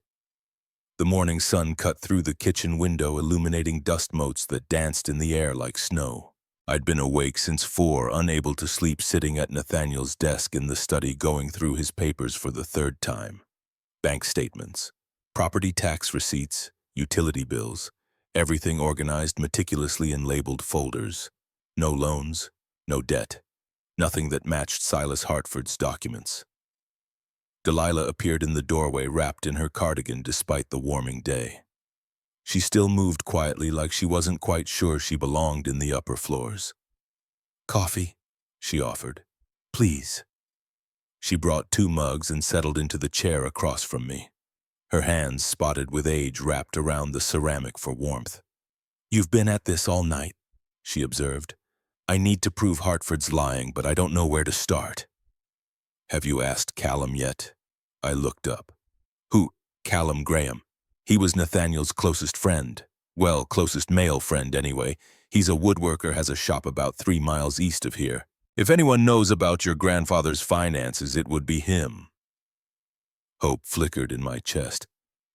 S1: The morning sun cut through the kitchen window, illuminating dust motes that danced in the air like snow. I'd been awake since 4, unable to sleep, sitting at Nathaniel's desk in the study, going through his papers for the 3rd time. Bank statements, property tax receipts, utility bills, everything organized meticulously in labeled folders. No loans, no debt, nothing that matched Silas Hartford's documents. Delilah appeared in the doorway, wrapped in her cardigan despite the warming day. She still moved quietly, like she wasn't quite sure she belonged in the upper floors. "Coffee?" she offered. "Please." She brought 2 mugs and settled into the chair across from me. Her hands, spotted with age, wrapped around the ceramic for warmth. "You've been at this all night," she observed. "I need to prove Hartford's lying, but I don't know where to start." "Have you asked Callum yet?" I looked up. "Who? Callum Graham? He was Nathaniel's closest friend. Well, closest male friend, anyway. He's a woodworker, has a shop about 3 miles east of here. If anyone knows about your grandfather's finances, it would be him." Hope flickered in my chest.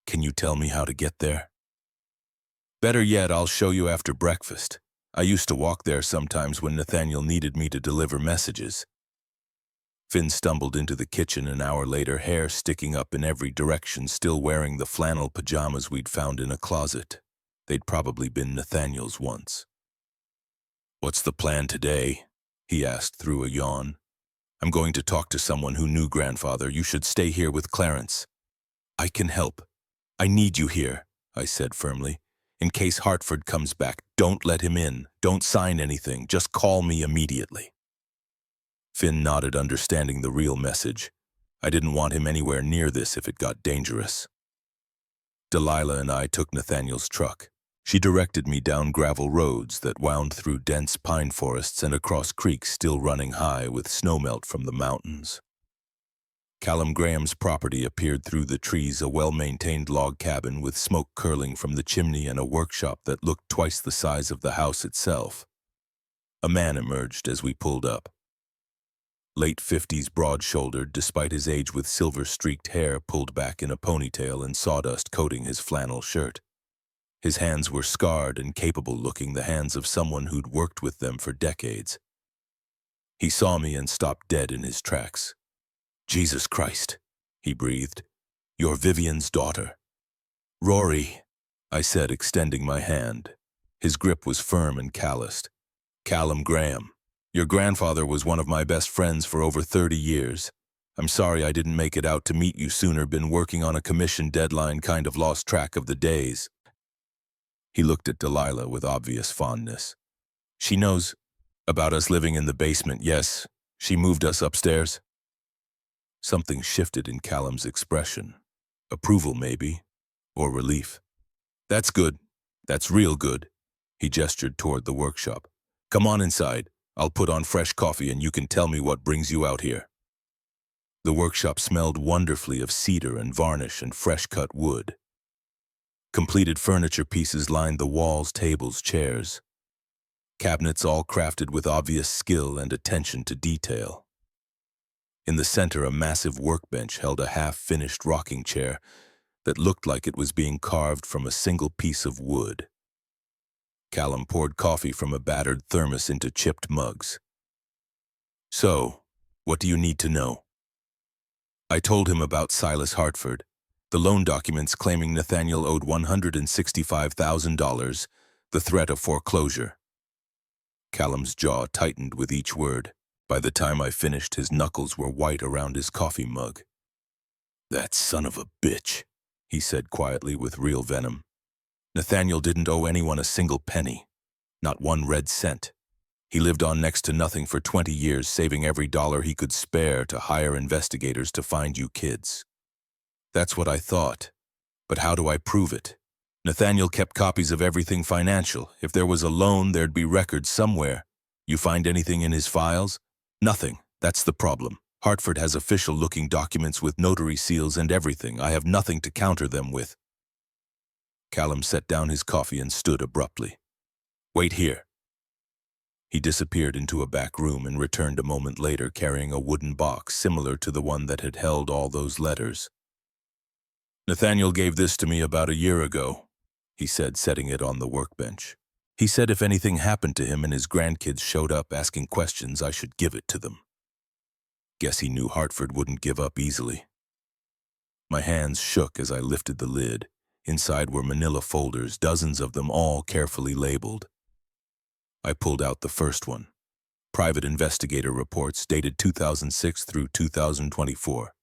S1: "Can you tell me how to get there?" "Better yet, I'll show you after breakfast. I used to walk there sometimes when Nathaniel needed me to deliver messages." Finn stumbled into the kitchen an hour later, hair sticking up in every direction, still wearing the flannel pajamas we'd found in a closet. They'd probably been Nathaniel's once. "What's the plan today?" he asked through a yawn. "I'm going to talk to someone who knew grandfather. You should stay here with Clarence." "I can help. I need you here," I said firmly. "In case Hartford comes back, don't let him in. Don't sign anything. Just call me immediately." Finn nodded, understanding the real message. I didn't want him anywhere near this if it got dangerous. Delilah and I took Nathaniel's truck. She directed me down gravel roads that wound through dense pine forests and across creeks still running high with snowmelt from the mountains. Callum Graham's property appeared through the trees, a well-maintained log cabin with smoke curling from the chimney and a workshop that looked twice the size of the house itself. A man emerged as we pulled up. Late 50s, broad-shouldered, despite his age, with silver-streaked hair pulled back in a ponytail and sawdust coating his flannel shirt. His hands were scarred and capable-looking, the hands of someone who'd worked with them for decades. He saw me and stopped dead in his tracks. "Jesus Christ," he breathed. "You're Vivian's daughter." "Rory," I said, extending my hand. His grip was firm and calloused. "Callum Graham. Your grandfather was one of my best friends for over 30 years. I'm sorry I didn't make it out to meet you sooner. Been working on a commission deadline, kind of lost track of the days." He looked at Delilah with obvious fondness. "She knows about us living in the basement, yes? She moved us upstairs?" Something shifted in Callum's expression. Approval, maybe, or relief. "That's good. That's real good." He gestured toward the workshop. "Come on inside. I'll put on fresh coffee and you can tell me what brings you out here." The workshop smelled wonderfully of cedar and varnish and fresh-cut wood. Completed furniture pieces lined the walls, tables, chairs. Cabinets all crafted with obvious skill and attention to detail. In the center, a massive workbench held a half-finished rocking chair that looked like it was being carved from a single piece of wood. Callum poured coffee from a battered thermos into chipped mugs. "So, what do you need to know?" I told him about Silas Hartford, the loan documents claiming Nathaniel owed $165,000, the threat of foreclosure. Callum's jaw tightened with each word. By the time I finished, his knuckles were white around his coffee mug. "That son of a bitch," he said quietly with real venom. "Nathaniel didn't owe anyone a single penny. Not one red cent. He lived on next to nothing for 20 years, saving every dollar he could spare to hire investigators to find you kids. That's what I thought. But how do I prove it? Nathaniel kept copies of everything financial. If there was a loan, there'd be records somewhere. You find anything in his files? Nothing. That's the problem. Hartford has official-looking documents with notary seals and everything. I have nothing to counter them with. Callum set down his coffee and stood abruptly. Wait here. He disappeared into a back room and returned a moment later carrying a wooden box similar to the one that had held all those letters. Nathaniel gave this to me about a year ago, he said, setting it on the workbench. He said if anything happened to him and his grandkids showed up asking questions, I should give it to them. Guess he knew Hartford wouldn't give up easily. My hands shook as I lifted the lid. Inside were manila folders, dozens of them, all carefully labeled. I pulled out the first one. Private investigator reports dated 2006 through 2024.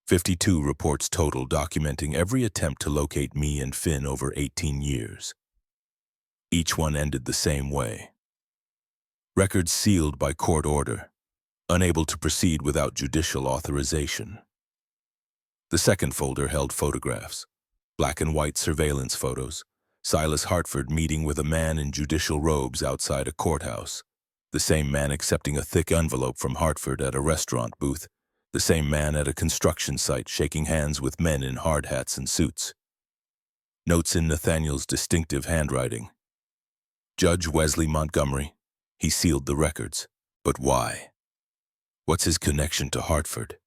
S1: 52 reports total, documenting every attempt to locate me and Finn over 18 years. Each one ended the same way. Records sealed by court order, unable to proceed without judicial authorization. The second folder held photographs, black and white surveillance photos. Silas Hartford meeting with a man in judicial robes outside a courthouse. The same man accepting a thick envelope from Hartford at a restaurant booth. The same man at a construction site shaking hands with men in hard hats and suits. Notes in Nathaniel's distinctive handwriting. Judge Wesley Montgomery. He sealed the records. But why? What's his connection to Hartford?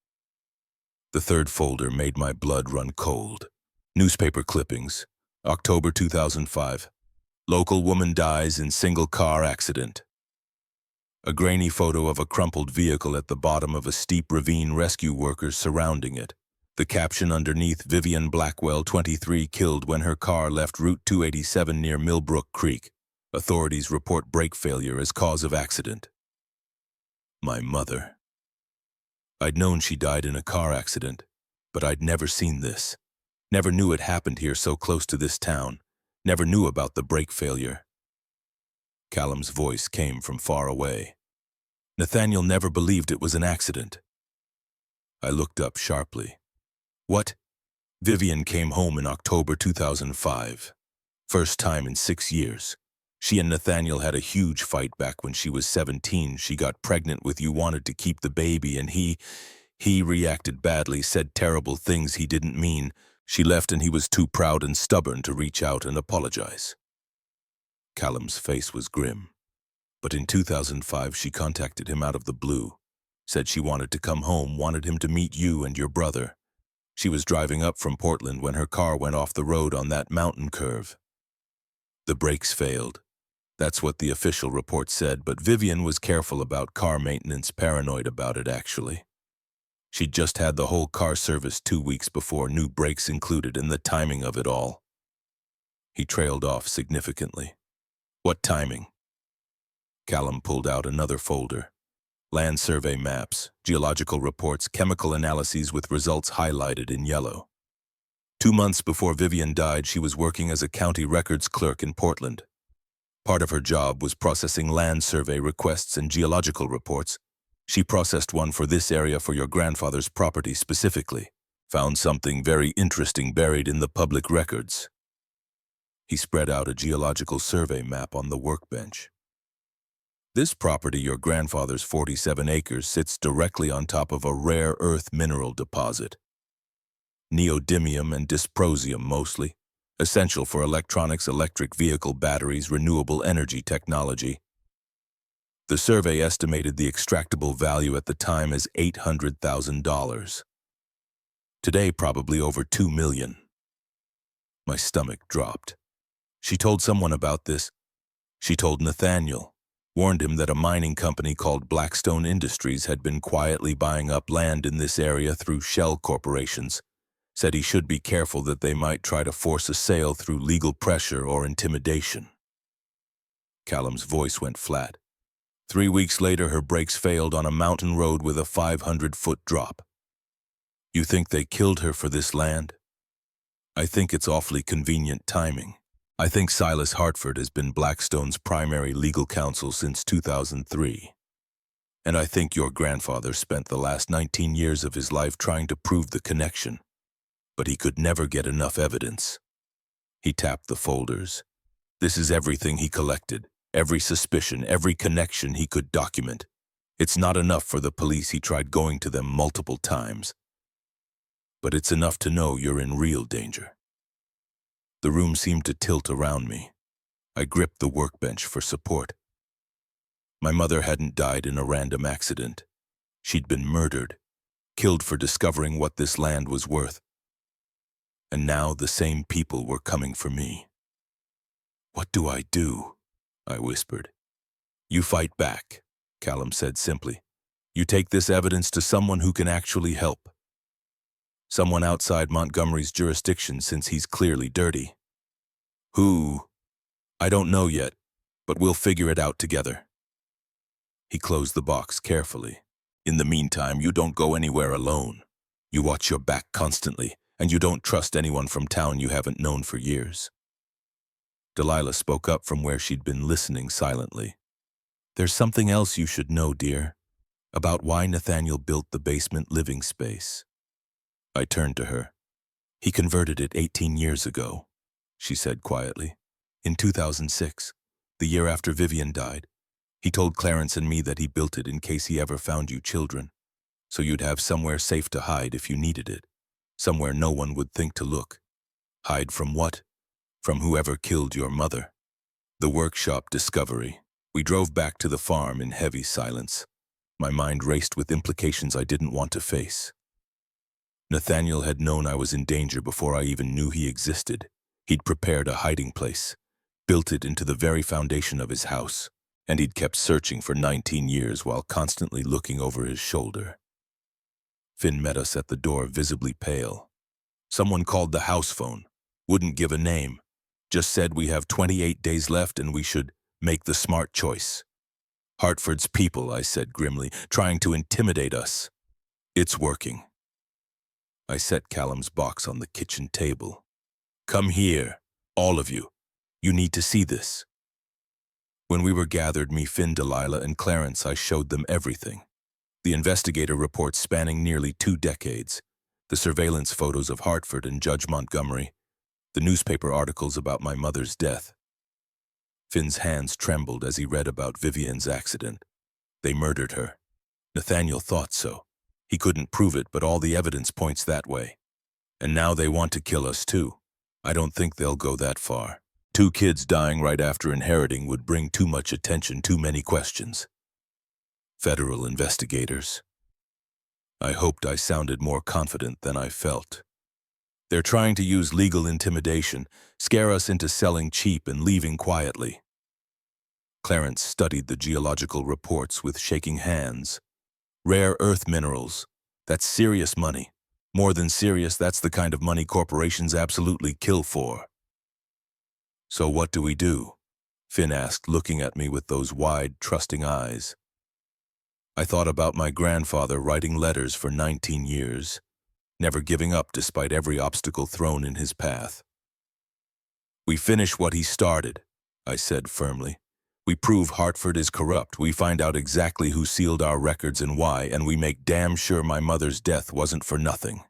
S1: The third folder made my blood run cold. Newspaper clippings. October 2005. Local woman dies in single car accident. A grainy photo of a crumpled vehicle at the bottom of a steep ravine, rescue workers surrounding it. The caption underneath, Vivian Blackwell, 23, killed when her car left Route 287 near Millbrook Creek. Authorities report brake failure as cause of accident. My mother. I'd known she died in a car accident, but I'd never seen this. Never knew it happened here so close to this town. Never knew about the brake failure. Callum's voice came from far away. Nathaniel never believed it was an accident. I looked up sharply. What? Vivian came home in October 2005. First time in 6 years. She and Nathaniel had a huge fight back when she was 17. She got pregnant with you, wanted to keep the baby, and he reacted badly, said terrible things he didn't mean. She left and he was too proud and stubborn to reach out and apologize. Callum's face was grim. But in 2005, she contacted him out of the blue. Said she wanted to come home, wanted him to meet you and your brother. She was driving up from Portland when her car went off the road on that mountain curve. The brakes failed. That's what the official report said, but Vivian was careful about car maintenance, paranoid about it actually. She'd just had the whole car serviced 2 weeks before, new brakes included, and the timing of it all. He trailed off significantly. What timing? Callum pulled out another folder. Land survey maps, geological reports, chemical analyses with results highlighted in yellow. 2 months before Vivian died, she was working as a county records clerk in Portland. Part of her job was processing land survey requests and geological reports. She processed one for this area for your grandfather's property specifically. Found something very interesting buried in the public records. He spread out a geological survey map on the workbench. This property, your grandfather's 47 acres, sits directly on top of a rare earth mineral deposit. Neodymium and dysprosium mostly, essential for electronics, electric vehicle batteries, renewable energy technology. The survey estimated the extractable value at the time as $800,000. Today, probably over $2 million. My stomach dropped. She told someone about this. She told Nathaniel, warned him that a mining company called Blackstone Industries had been quietly buying up land in this area through shell corporations. Said he should be careful that they might try to force a sale through legal pressure or intimidation. Callum's voice went flat. 3 weeks later, her brakes failed on a mountain road with a 500-foot drop. You think they killed her for this land? I think it's awfully convenient timing. I think Silas Hartford has been Blackstone's primary legal counsel since 2003. And I think your grandfather spent the last 19 years of his life trying to prove the connection, but he could never get enough evidence. He tapped the folders. This is everything he collected, every suspicion, every connection he could document. It's not enough for the police. He tried going to them multiple times. But it's enough to know you're in real danger. The room seemed to tilt around me. I gripped the workbench for support. My mother hadn't died in a random accident. She'd been murdered, killed for discovering what this land was worth. And now the same people were coming for me. What do I do? I whispered. You fight back, Callum said simply. You take this evidence to someone who can actually help. Someone outside Montgomery's jurisdiction, since he's clearly dirty. Who? I don't know yet, but we'll figure it out together. He closed the box carefully. In the meantime, you don't go anywhere alone. You watch your back constantly, and you don't trust anyone from town you haven't known for years. Delilah spoke up from where she'd been listening silently. There's something else you should know, dear, about why Nathaniel built the basement living space. I turned to her. He converted it 18 years ago, she said quietly. In 2006, the year after Vivian died, he told Clarence and me that he built it in case he ever found you children, so you'd have somewhere safe to hide if you needed it, somewhere no one would think to look. Hide from what? From whoever killed your mother. The workshop discovery. We drove back to the farm in heavy silence. My mind raced with implications I didn't want to face. Nathaniel had known I was in danger before I even knew he existed. He'd prepared a hiding place, built it into the very foundation of his house, and he'd kept searching for 19 years while constantly looking over his shoulder. Finn met us at the door, visibly pale. Someone called the house phone, wouldn't give a name, just said we have 28 days left and we should make the smart choice. Hartford's people, I said grimly, trying to intimidate us. It's working. I set Callum's box on the kitchen table. Come here, all of you. You need to see this. When we were gathered, me, Finn, Delilah, and Clarence, I showed them everything. The investigator reports spanning nearly 2 decades, the surveillance photos of Hartford and Judge Montgomery, the newspaper articles about my mother's death. Finn's hands trembled as he read about Vivian's accident. They murdered her. Nathaniel thought so. He couldn't prove it, but all the evidence points that way. And now they want to kill us too. I don't think they'll go that far. 2 kids dying right after inheriting would bring too much attention, too many questions. Federal investigators. I hoped I sounded more confident than I felt. They're trying to use legal intimidation, scare us into selling cheap and leaving quietly. Clarence studied the geological reports with shaking hands. Rare earth minerals. That's serious money. More than serious, that's the kind of money corporations absolutely kill for. So what do we do? Finn asked, looking at me with those wide, trusting eyes. I thought about my grandfather writing letters for 19 years, never giving up despite every obstacle thrown in his path. We finish what he started, I said firmly. We prove Hartford is corrupt, we find out exactly who sealed our records and why, and we make damn sure my mother's death wasn't for nothing.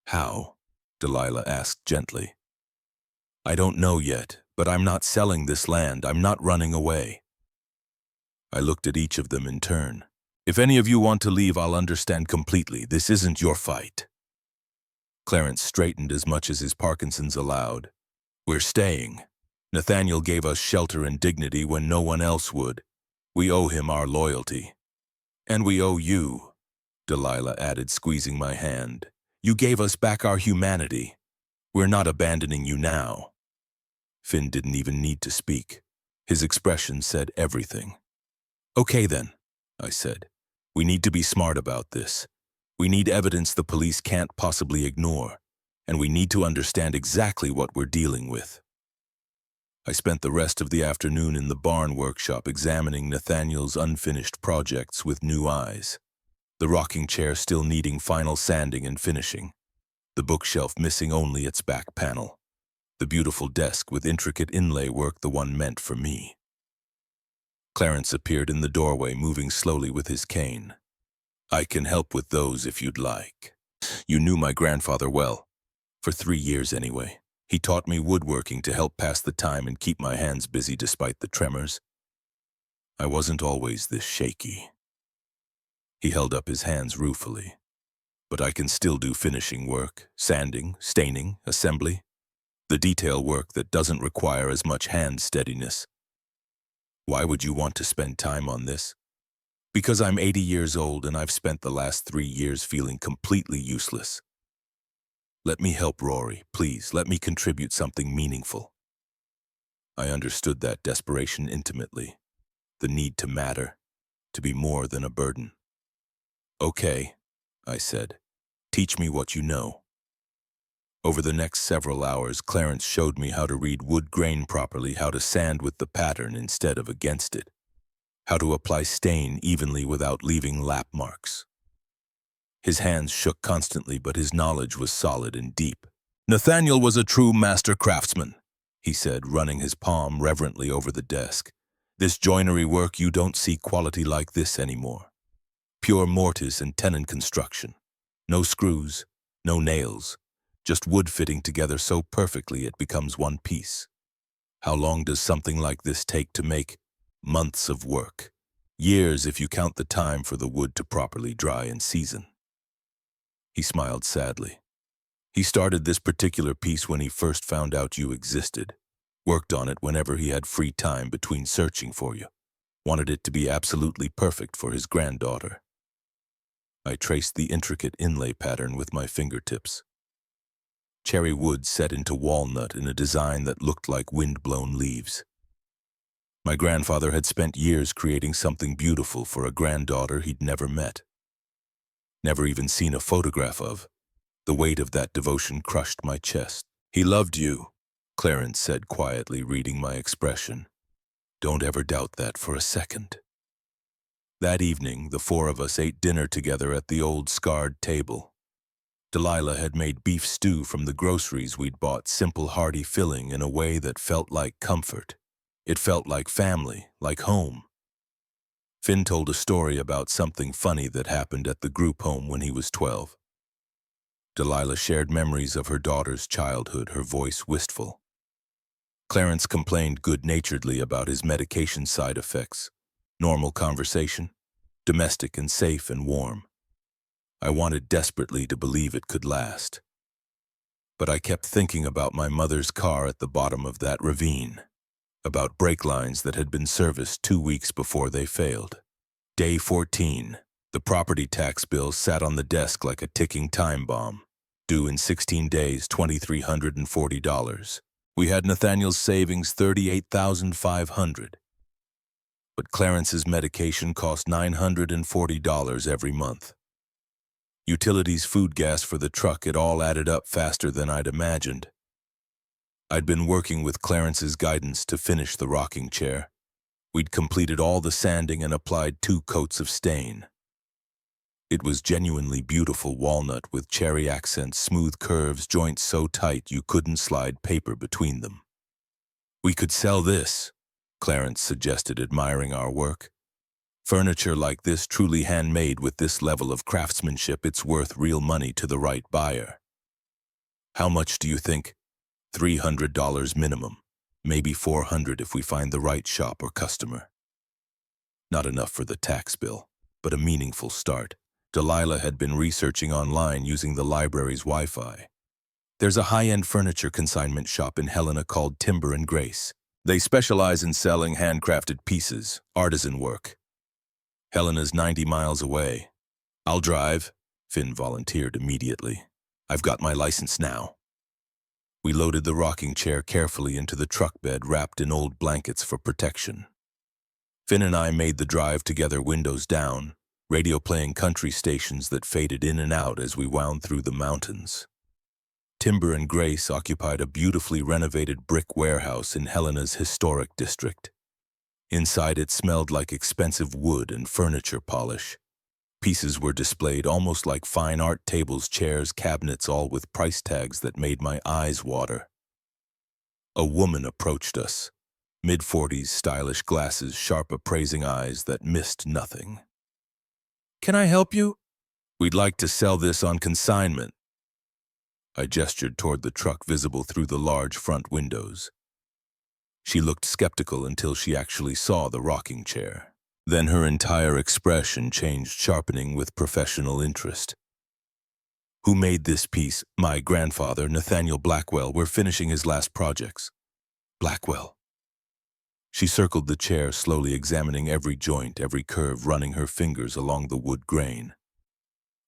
S1: How? Delilah asked gently. I don't know yet, but I'm not selling this land, I'm not running away. I looked at each of them in turn. If any of you want to leave, I'll understand completely. This isn't your fight. Clarence straightened as much as his Parkinson's allowed. We're staying. Nathaniel gave us shelter and dignity when no one else would. We owe him our loyalty. And we owe you, Delilah added, squeezing my hand. You gave us back our humanity. We're not abandoning you now. Finn didn't even need to speak. His expression said everything. Okay then, I said. We need to be smart about this. We need evidence the police can't possibly ignore, and we need to understand exactly what we're dealing with. I spent the rest of the afternoon in the barn workshop examining Nathaniel's unfinished projects with new eyes. The rocking chair still needing final sanding and finishing. The bookshelf missing only its back panel. The beautiful desk with intricate inlay work, the one meant for me. Clarence appeared in the doorway, moving slowly with his cane. "I can help with those if you'd like." "You knew my grandfather well. For 3 years anyway. He taught me woodworking to help pass the time and keep my hands busy despite the tremors. I wasn't always this shaky." He held up his hands ruefully. "But I can still do finishing work, sanding, staining, assembly. The detail work that doesn't require as much hand steadiness." "Why would you want to spend time on this?" "Because I'm 80 years old and I've spent the last 3 years feeling completely useless. Let me help, Rory, please. Let me contribute something meaningful." I understood that desperation intimately. The need to matter, to be more than a burden. "Okay," I said. "Teach me what you know." Over the next several hours, Clarence showed me how to read wood grain properly, how to sand with the pattern instead of against it, how to apply stain evenly without leaving lap marks. His hands shook constantly, but his knowledge was solid and deep. "Nathaniel was a true master craftsman," he said, running his palm reverently over the desk. "This joinery work, you don't see quality like this anymore. Pure mortise and tenon construction. No screws, no nails. Just wood fitting together so perfectly it becomes one piece. How long does something like this take to make? Months of work. Years if you count the time for the wood to properly dry and season." He smiled sadly. "He started this particular piece when he first found out you existed. Worked on it whenever he had free time between searching for you. Wanted it to be absolutely perfect for his granddaughter." I traced the intricate inlay pattern with my fingertips. Cherry wood set into walnut in a design that looked like wind-blown leaves. My grandfather had spent years creating something beautiful for a granddaughter he'd never met. Never even seen a photograph of. The weight of that devotion crushed my chest. "He loved you," Clarence said quietly, reading my expression. "Don't ever doubt that for a second." That evening, the 4 of us ate dinner together at the old scarred table. Delilah had made beef stew from the groceries we'd bought, simple, hearty, filling in a way that felt like comfort. It felt like family, like home. Finn told a story about something funny that happened at the group home when he was 12. Delilah shared memories of her daughter's childhood, her voice wistful. Clarence complained good-naturedly about his medication side effects. Normal conversation, domestic and safe and warm. I wanted desperately to believe it could last. But I kept thinking about my mother's car at the bottom of that ravine, about brake lines that had been serviced 2 weeks before they failed. Day 14, the property tax bill sat on the desk like a ticking time bomb, due in 16 days, $2,340. We had Nathaniel's savings, $38,500. But Clarence's medication cost $940 every month. Utilities, food, gas for the truck, it all added up faster than I'd imagined. I'd been working with Clarence's guidance to finish the rocking chair. We'd completed all the sanding and applied 2 coats of stain. It was genuinely beautiful walnut with cherry accents, smooth curves, joints so tight you couldn't slide paper between them. "We could sell this," Clarence suggested, admiring our work. "Furniture like this, truly handmade with this level of craftsmanship, it's worth real money to the right buyer." "How much do you think?" $300 minimum, maybe $400 if we find the right shop or customer. Not enough for the tax bill, but a meaningful start. Delilah had been researching online using the library's Wi-Fi. "There's a high-end furniture consignment shop in Helena called Timber and Grace. They specialize in selling handcrafted pieces, artisan work. Helena's 90 miles away." "I'll drive," Finn volunteered immediately. "I've got my license now." We loaded the rocking chair carefully into the truck bed, wrapped in old blankets for protection. Finn and I made the drive together, windows down, radio playing country stations that faded in and out as we wound through the mountains. Timber and Grace occupied a beautifully renovated brick warehouse in Helena's historic district. Inside it smelled like expensive wood and furniture polish. Pieces were displayed almost like fine art, tables, chairs, cabinets, all with price tags that made my eyes water. A woman approached us. Mid-40s, stylish glasses, sharp appraising eyes that missed nothing. "Can I help you?" "We'd like to sell this on consignment." I gestured toward the truck visible through the large front windows. She looked skeptical until she actually saw the rocking chair. Then her entire expression changed, sharpening with professional interest. "Who made this piece?" "My grandfather, Nathaniel Blackwell. We're finishing his last projects." "Blackwell." She circled the chair, slowly examining every joint, every curve, running her fingers along the wood grain.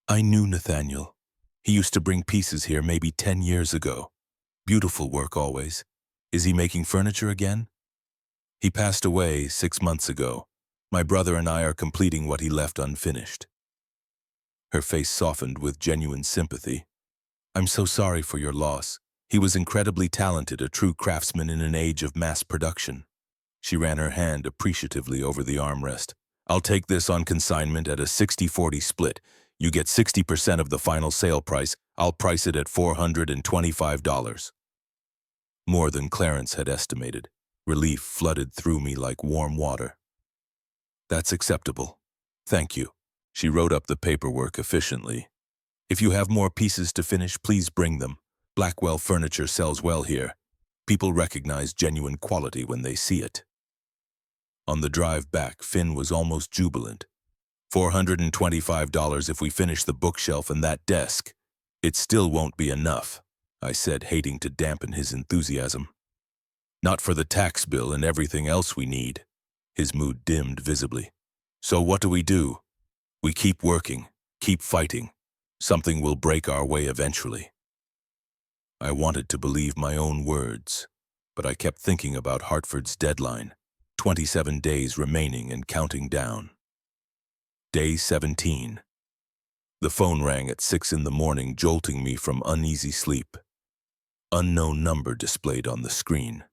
S1: "I knew Nathaniel. He used to bring pieces here maybe 10 years ago. Beautiful work always. Is he making furniture again?" "He passed away 6 months ago. My brother and I are completing what he left unfinished." Her face softened with genuine sympathy. "I'm so sorry for your loss. He was incredibly talented, a true craftsman in an age of mass production." She ran her hand appreciatively over the armrest. "I'll take this on consignment at a 60-40 split. You get 60% of the final sale price. I'll price it at $425. More than Clarence had estimated. Relief flooded through me like warm water. "That's acceptable. Thank you." She wrote up the paperwork efficiently. "If you have more pieces to finish, please bring them. Blackwell Furniture sells well here. People recognize genuine quality when they see it." On the drive back, Finn was almost jubilant. $425 if we finish the bookshelf and that desk. "It still won't be enough," I said, hating to dampen his enthusiasm. "Not for the tax bill and everything else we need." His mood dimmed visibly. "So what do? We keep working, keep fighting. Something will break our way eventually." I wanted to believe my own words, but I kept thinking about Hartford's deadline. 27 days remaining and counting down. Day 17. The phone rang at 6 in the morning, jolting me from uneasy sleep. Unknown number displayed on the screen.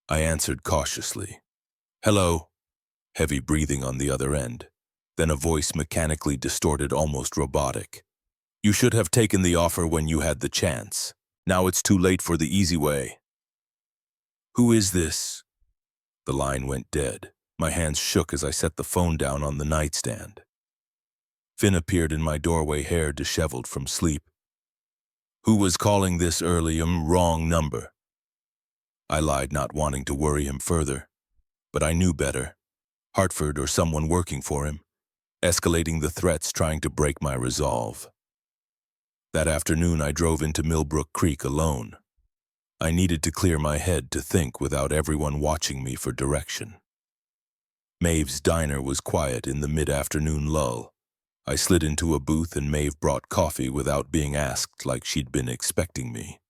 S1: I answered cautiously. "Hello." Heavy breathing on the other end. Then a voice mechanically distorted, almost robotic. "You should have taken the offer when you had the chance. Now it's too late for the easy way." "Who is this?" The line went dead. My hands shook as I set the phone down on the nightstand. Finn appeared in my doorway, hair disheveled from sleep. "Who was calling this early? Wrong number." I lied, not wanting to worry him further. But I knew better. Hartford or someone working for him, escalating the threats, trying to break my resolve. That afternoon I drove into Millbrook Creek alone. I needed to clear my head, to think without everyone watching me for direction. Maeve's diner was quiet in the mid-afternoon lull. I slid into a booth and Maeve brought coffee without being asked, like she'd been expecting me.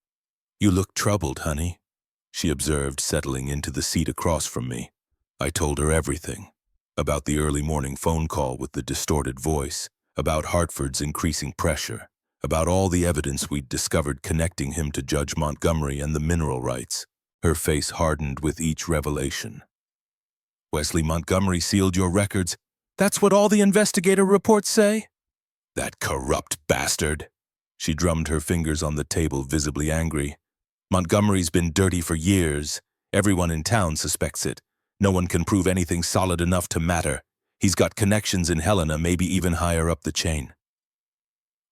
S1: "You look troubled, honey," she observed, settling into the seat across from me. I told her everything. About the early morning phone call with the distorted voice, about Hartford's increasing pressure, about all the evidence we'd discovered connecting him to Judge Montgomery and the mineral rights. Her face hardened with each revelation. "Wesley Montgomery sealed your records? That's what all the investigator reports say?" "That corrupt bastard." She drummed her fingers on the table, visibly angry. "Montgomery's been dirty for years. Everyone in town suspects it. No one can prove anything solid enough to matter. He's got connections in Helena, maybe even higher up the chain."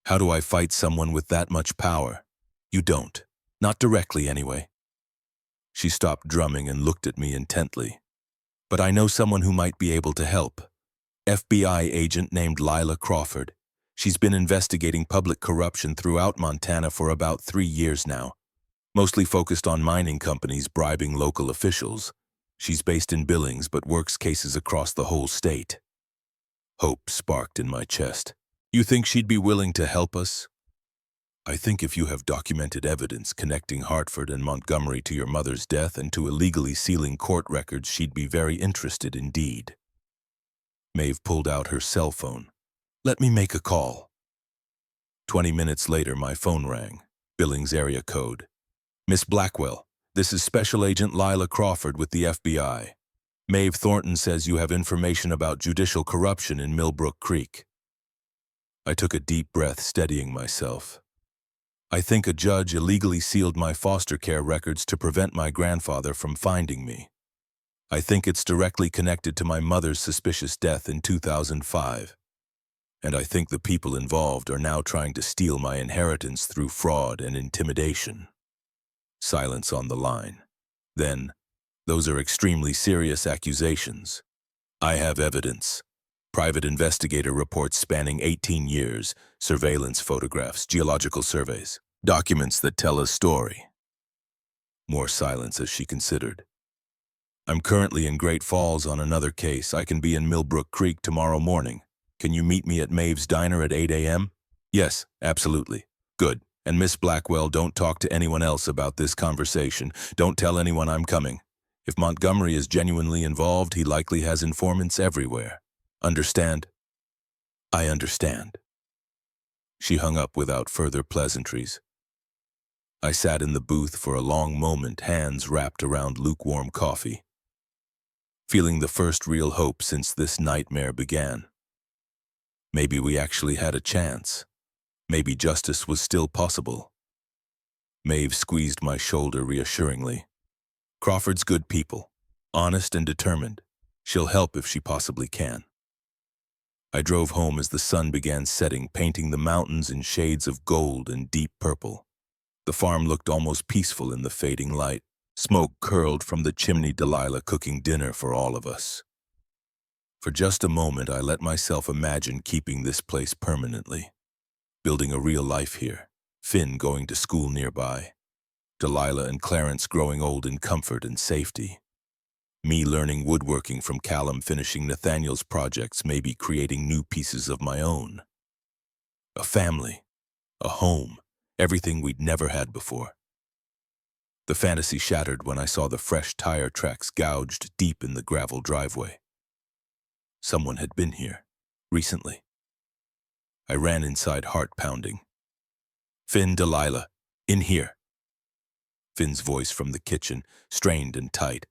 S1: "How do I fight someone with that much power?" "You don't. Not directly, anyway." She stopped drumming and looked at me intently. "But I know someone who might be able to help. FBI agent named Lila Crawford. She's been investigating public corruption throughout Montana for about 3 years now, mostly focused on mining companies bribing local officials. She's based in Billings but works cases across the whole state." Hope sparked in my chest. "You think she'd be willing to help us?" "I think if you have documented evidence connecting Hartford and Montgomery to your mother's death and to illegally sealing court records, she'd be very interested indeed." Maeve pulled out her cell phone. "Let me make a call." 20 minutes later, my phone rang. Billings area code. "Miss Blackwell, this is Special Agent Lila Crawford with the FBI. Maeve Thornton says you have information about judicial corruption in Millbrook Creek." I took a deep breath, steadying myself. I think a judge illegally sealed my foster care records to prevent my grandfather from finding me. I think it's directly connected to my mother's suspicious death in 2005. And I think the people involved are now trying to steal my inheritance through fraud and intimidation. Silence on the line. Then, those are extremely serious accusations. I have evidence. Private investigator reports spanning 18 years, surveillance photographs, geological surveys, documents that tell a story. More silence as she considered. I'm currently in Great Falls on another case. I can be in Millbrook Creek tomorrow morning. Can you meet me at Maeve's Diner at 8 a.m.? Yes, absolutely. Good. And Miss Blackwell, don't talk to anyone else about this conversation. Don't tell anyone I'm coming. If Montgomery is genuinely involved, he likely has informants everywhere. Understand? I understand. She hung up without further pleasantries. I sat in the booth for a long moment, hands wrapped around lukewarm coffee, feeling the first real hope since this nightmare began. Maybe we actually had a chance. Maybe justice was still possible. Maeve squeezed my shoulder reassuringly. Crawford's good people, honest and determined. She'll help if she possibly can. I drove home as the sun began setting, painting the mountains in shades of gold and deep purple. The farm looked almost peaceful in the fading light. Smoke curled from the chimney, Delilah cooking dinner for all of us. For just a moment, I let myself imagine keeping this place permanently, building a real life here, Finn going to school nearby, Delilah and Clarence growing old in comfort and safety, me learning woodworking from Callum, finishing Nathaniel's projects, maybe creating new pieces of my own. A family, a home, everything we'd never had before. The fantasy shattered when I saw the fresh tire tracks gouged deep in the gravel driveway. Someone had been here, recently. I ran inside, heart pounding. Finn, Delilah, in here. Finn's voice from the kitchen, strained and tight.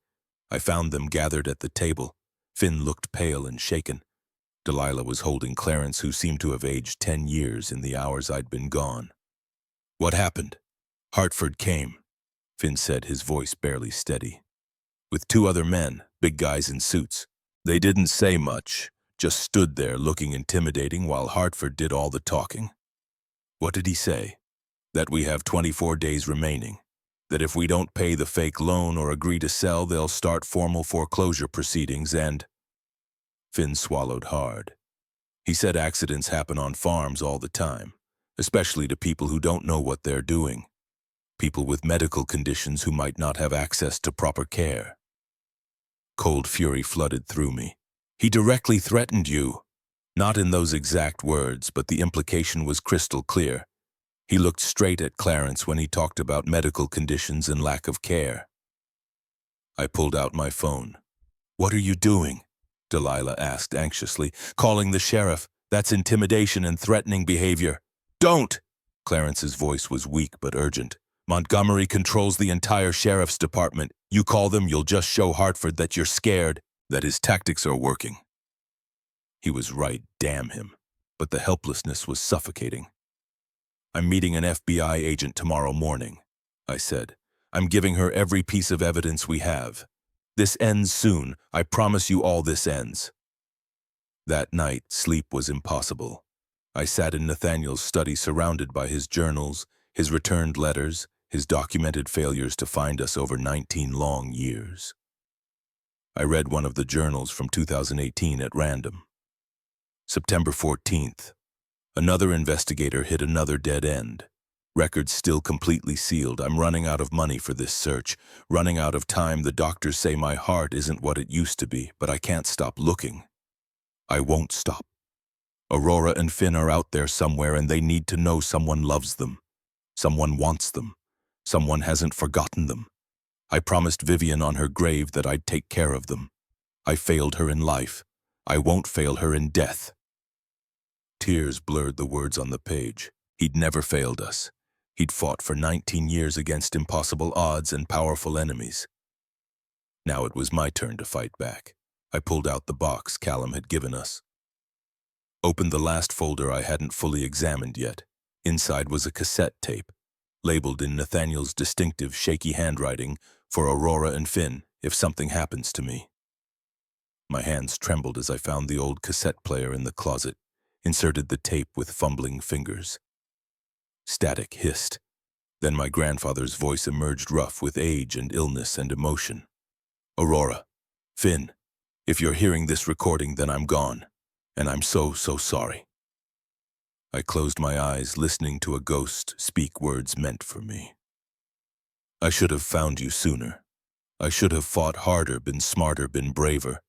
S1: I found them gathered at the table. Finn looked pale and shaken. Delilah was holding Clarence, who seemed to have aged 10 years in the hours I'd been gone. What happened? Hartford came, Finn said, his voice barely steady. With 2 other men, big guys in suits. They didn't say much, just stood there looking intimidating while Hartford did all the talking. What did he say? That we have 24 days remaining. That if we don't pay the fake loan or agree to sell, they'll start formal foreclosure proceedings and... Finn swallowed hard. He said accidents happen on farms all the time, especially to people who don't know what they're doing. People with medical conditions who might not have access to proper care. Cold fury flooded through me. He directly threatened you. Not in those exact words, but the implication was crystal clear. He looked straight at Clarence when he talked about medical conditions and lack of care. I pulled out my phone. What are you doing? Delilah asked anxiously. Calling the sheriff. That's intimidation and threatening behavior. Don't! Clarence's voice was weak but urgent. Montgomery controls the entire sheriff's department. You call them, you'll just show Hartford that you're scared, that his tactics are working. He was right, damn him. But the helplessness was suffocating. I'm meeting an FBI agent tomorrow morning, I said. I'm giving her every piece of evidence we have. This ends soon. I promise you all this ends. That night, sleep was impossible. I sat in Nathaniel's study surrounded by his journals, his returned letters, his documented failures to find us over 19 long years. I read one of the journals from 2018 at random. September 14th. Another investigator hit another dead end. Records still completely sealed. I'm running out of money for this search, running out of time. The doctors say my heart isn't what it used to be, but I can't stop looking. I won't stop. Aurora and Finn are out there somewhere, and they need to know someone loves them. Someone wants them. Someone hasn't forgotten them. I promised Vivian on her grave that I'd take care of them. I failed her in life. I won't fail her in death. Tears blurred the words on the page. He'd never failed us. He'd fought for 19 years against impossible odds and powerful enemies. Now it was my turn to fight back. I pulled out the box Callum had given us. Opened the last folder I hadn't fully examined yet. Inside was a cassette tape, labeled in Nathaniel's distinctive, shaky handwriting, for Aurora and Finn, if something happens to me. My hands trembled as I found the old cassette player in the closet, inserted the tape with fumbling fingers. Static hissed. Then my grandfather's voice emerged rough with age and illness and emotion. Aurora, Finn, if you're hearing this recording, then I'm gone, and I'm so sorry. I closed my eyes, listening to a ghost speak words meant for me. I should have found you sooner. I should have fought harder, been smarter, been braver.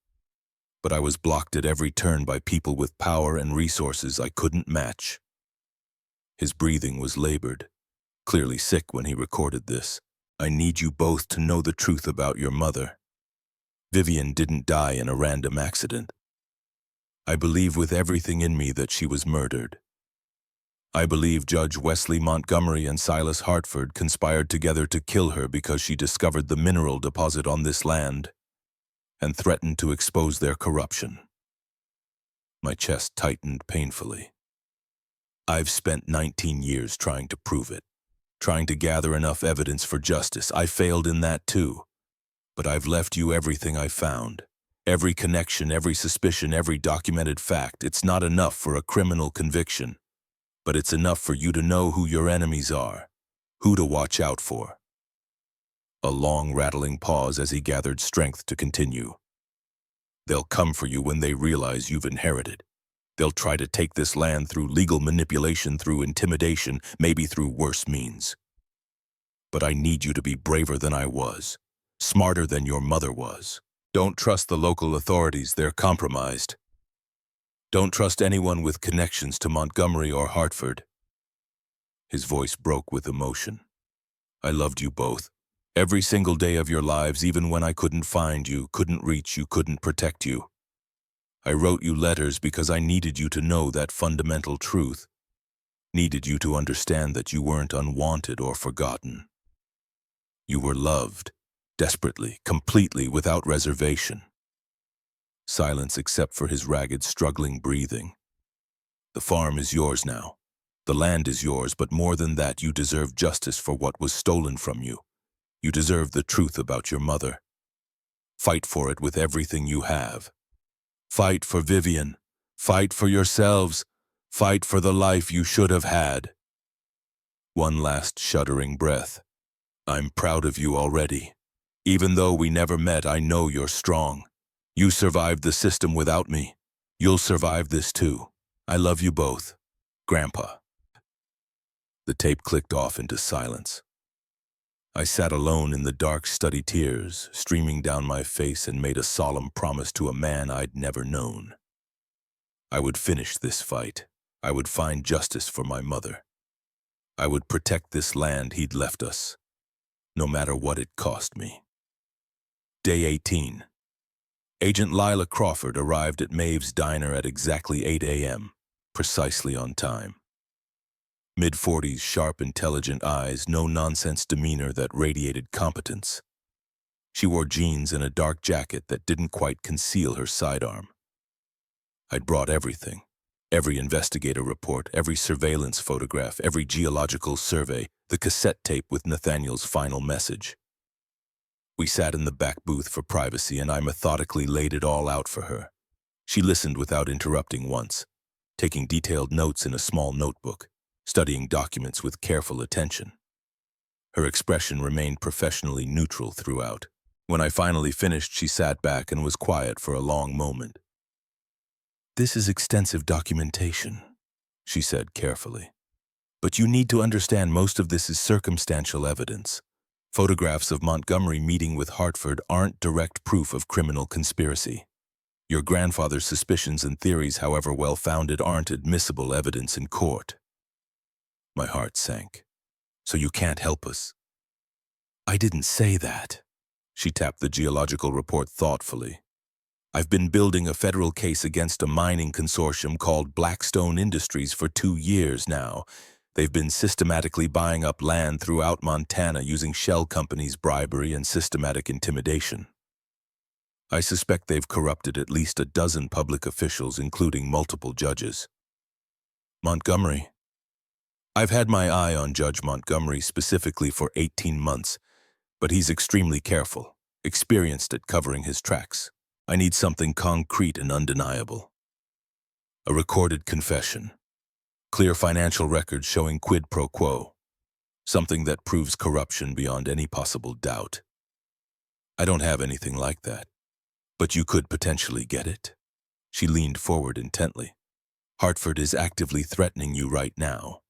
S1: But I was blocked at every turn by people with power and resources I couldn't match. His breathing was labored, clearly sick when he recorded this. I need you both to know the truth about your mother. Vivian didn't die in a random accident. I believe with everything in me that she was murdered. I believe Judge Wesley Montgomery and Silas Hartford conspired together to kill her because she discovered the mineral deposit on this land and threatened to expose their corruption. My chest tightened painfully. I've spent 19 years trying to prove it, trying to gather enough evidence for justice. I failed in that too. But I've left you everything I found. Every connection, every suspicion, every documented fact. It's not enough for a criminal conviction, but it's enough for you to know who your enemies are, who to watch out for. A long, rattling pause as he gathered strength to continue. They'll come for you when they realize you've inherited. They'll try to take this land through legal manipulation, through intimidation, maybe through worse means. But I need you to be braver than I was, smarter than your mother was. Don't trust the local authorities, they're compromised. Don't trust anyone with connections to Montgomery or Hartford. His voice broke with emotion. I loved you both. Every single day of your lives, even when I couldn't find you, couldn't reach you, couldn't protect you. I wrote you letters because I needed you to know that fundamental truth. Needed you to understand that you weren't unwanted or forgotten. You were loved, desperately, completely, without reservation. Silence except for his ragged, struggling breathing. The farm is yours now. The land is yours, but more than that, you deserve justice for what was stolen from you. You deserve the truth about your mother. Fight for it with everything you have. Fight for Vivian. Fight for yourselves. Fight for the life you should have had. One last shuddering breath. I'm proud of you already. Even though we never met, I know you're strong. You survived the system without me. You'll survive this too. I love you both. Grandpa. The tape clicked off into silence. I sat alone in the dark, study, tears streaming down my face, and made a solemn promise to a man I'd never known. I would finish this fight. I would find justice for my mother. I would protect this land he'd left us, no matter what it cost me. Day 18. Agent Lila Crawford arrived at Maeve's diner at exactly 8 a.m., precisely on time. Mid-40s, sharp, intelligent eyes, no-nonsense demeanor that radiated competence. She wore jeans and a dark jacket that didn't quite conceal her sidearm. I'd brought everything. Every investigator report, every surveillance photograph, every geological survey, the cassette tape with Nathaniel's final message. We sat in the back booth for privacy, and I methodically laid it all out for her. She listened without interrupting once, taking detailed notes in a small notebook, studying documents with careful attention. Her expression remained professionally neutral throughout. When I finally finished, she sat back and was quiet for a long moment. "This is extensive documentation," she said carefully. "But you need to understand most of this is circumstantial evidence. Photographs of Montgomery meeting with Hartford aren't direct proof of criminal conspiracy. Your grandfather's suspicions and theories, however well-founded, aren't admissible evidence in court." My heart sank. "So you can't help us?" "I didn't say that." She tapped the geological report thoughtfully. "I've been building a federal case against a mining consortium called Blackstone Industries for 2 years now. They've been systematically buying up land throughout Montana using shell companies' bribery and systematic intimidation. I suspect they've corrupted at least a dozen public officials, including multiple judges. Montgomery, I've had my eye on Judge Montgomery specifically for 18 months, but he's extremely careful, experienced at covering his tracks. I need something concrete and undeniable. A recorded confession. Clear financial records showing quid pro quo. Something that proves corruption beyond any possible doubt. I don't have anything like that, but you could potentially get it. She leaned forward intently. Hartford is actively threatening you right now,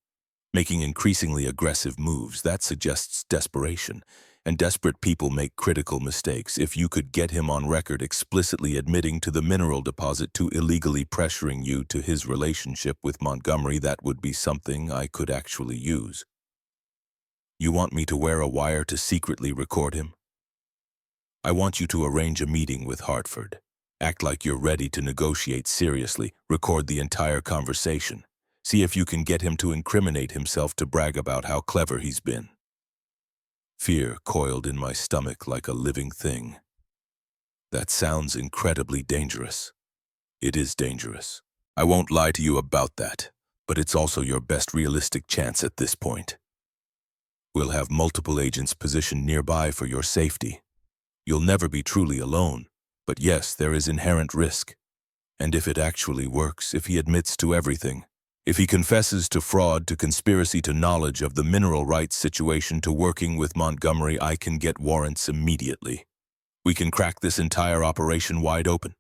S1: making increasingly aggressive moves. That suggests desperation, and desperate people make critical mistakes. If you could get him on record explicitly admitting to the mineral deposit to illegally pressuring you to his relationship with Montgomery, that would be something I could actually use. You want me to wear a wire to secretly record him? I want you to arrange a meeting with Hartford. Act like you're ready to negotiate seriously. Record the entire conversation. See if you can get him to incriminate himself, to brag about how clever he's been. Fear coiled in my stomach like a living thing. That sounds incredibly dangerous. It is dangerous. I won't lie to you about that, but it's also your best realistic chance at this point. We'll have multiple agents positioned nearby for your safety. You'll never be truly alone, but yes, there is inherent risk. And if it actually works, if he admits to everything, if he confesses to fraud, to conspiracy, to knowledge of the mineral rights situation, to working with Montgomery, I can get warrants immediately. We can crack this entire operation wide open.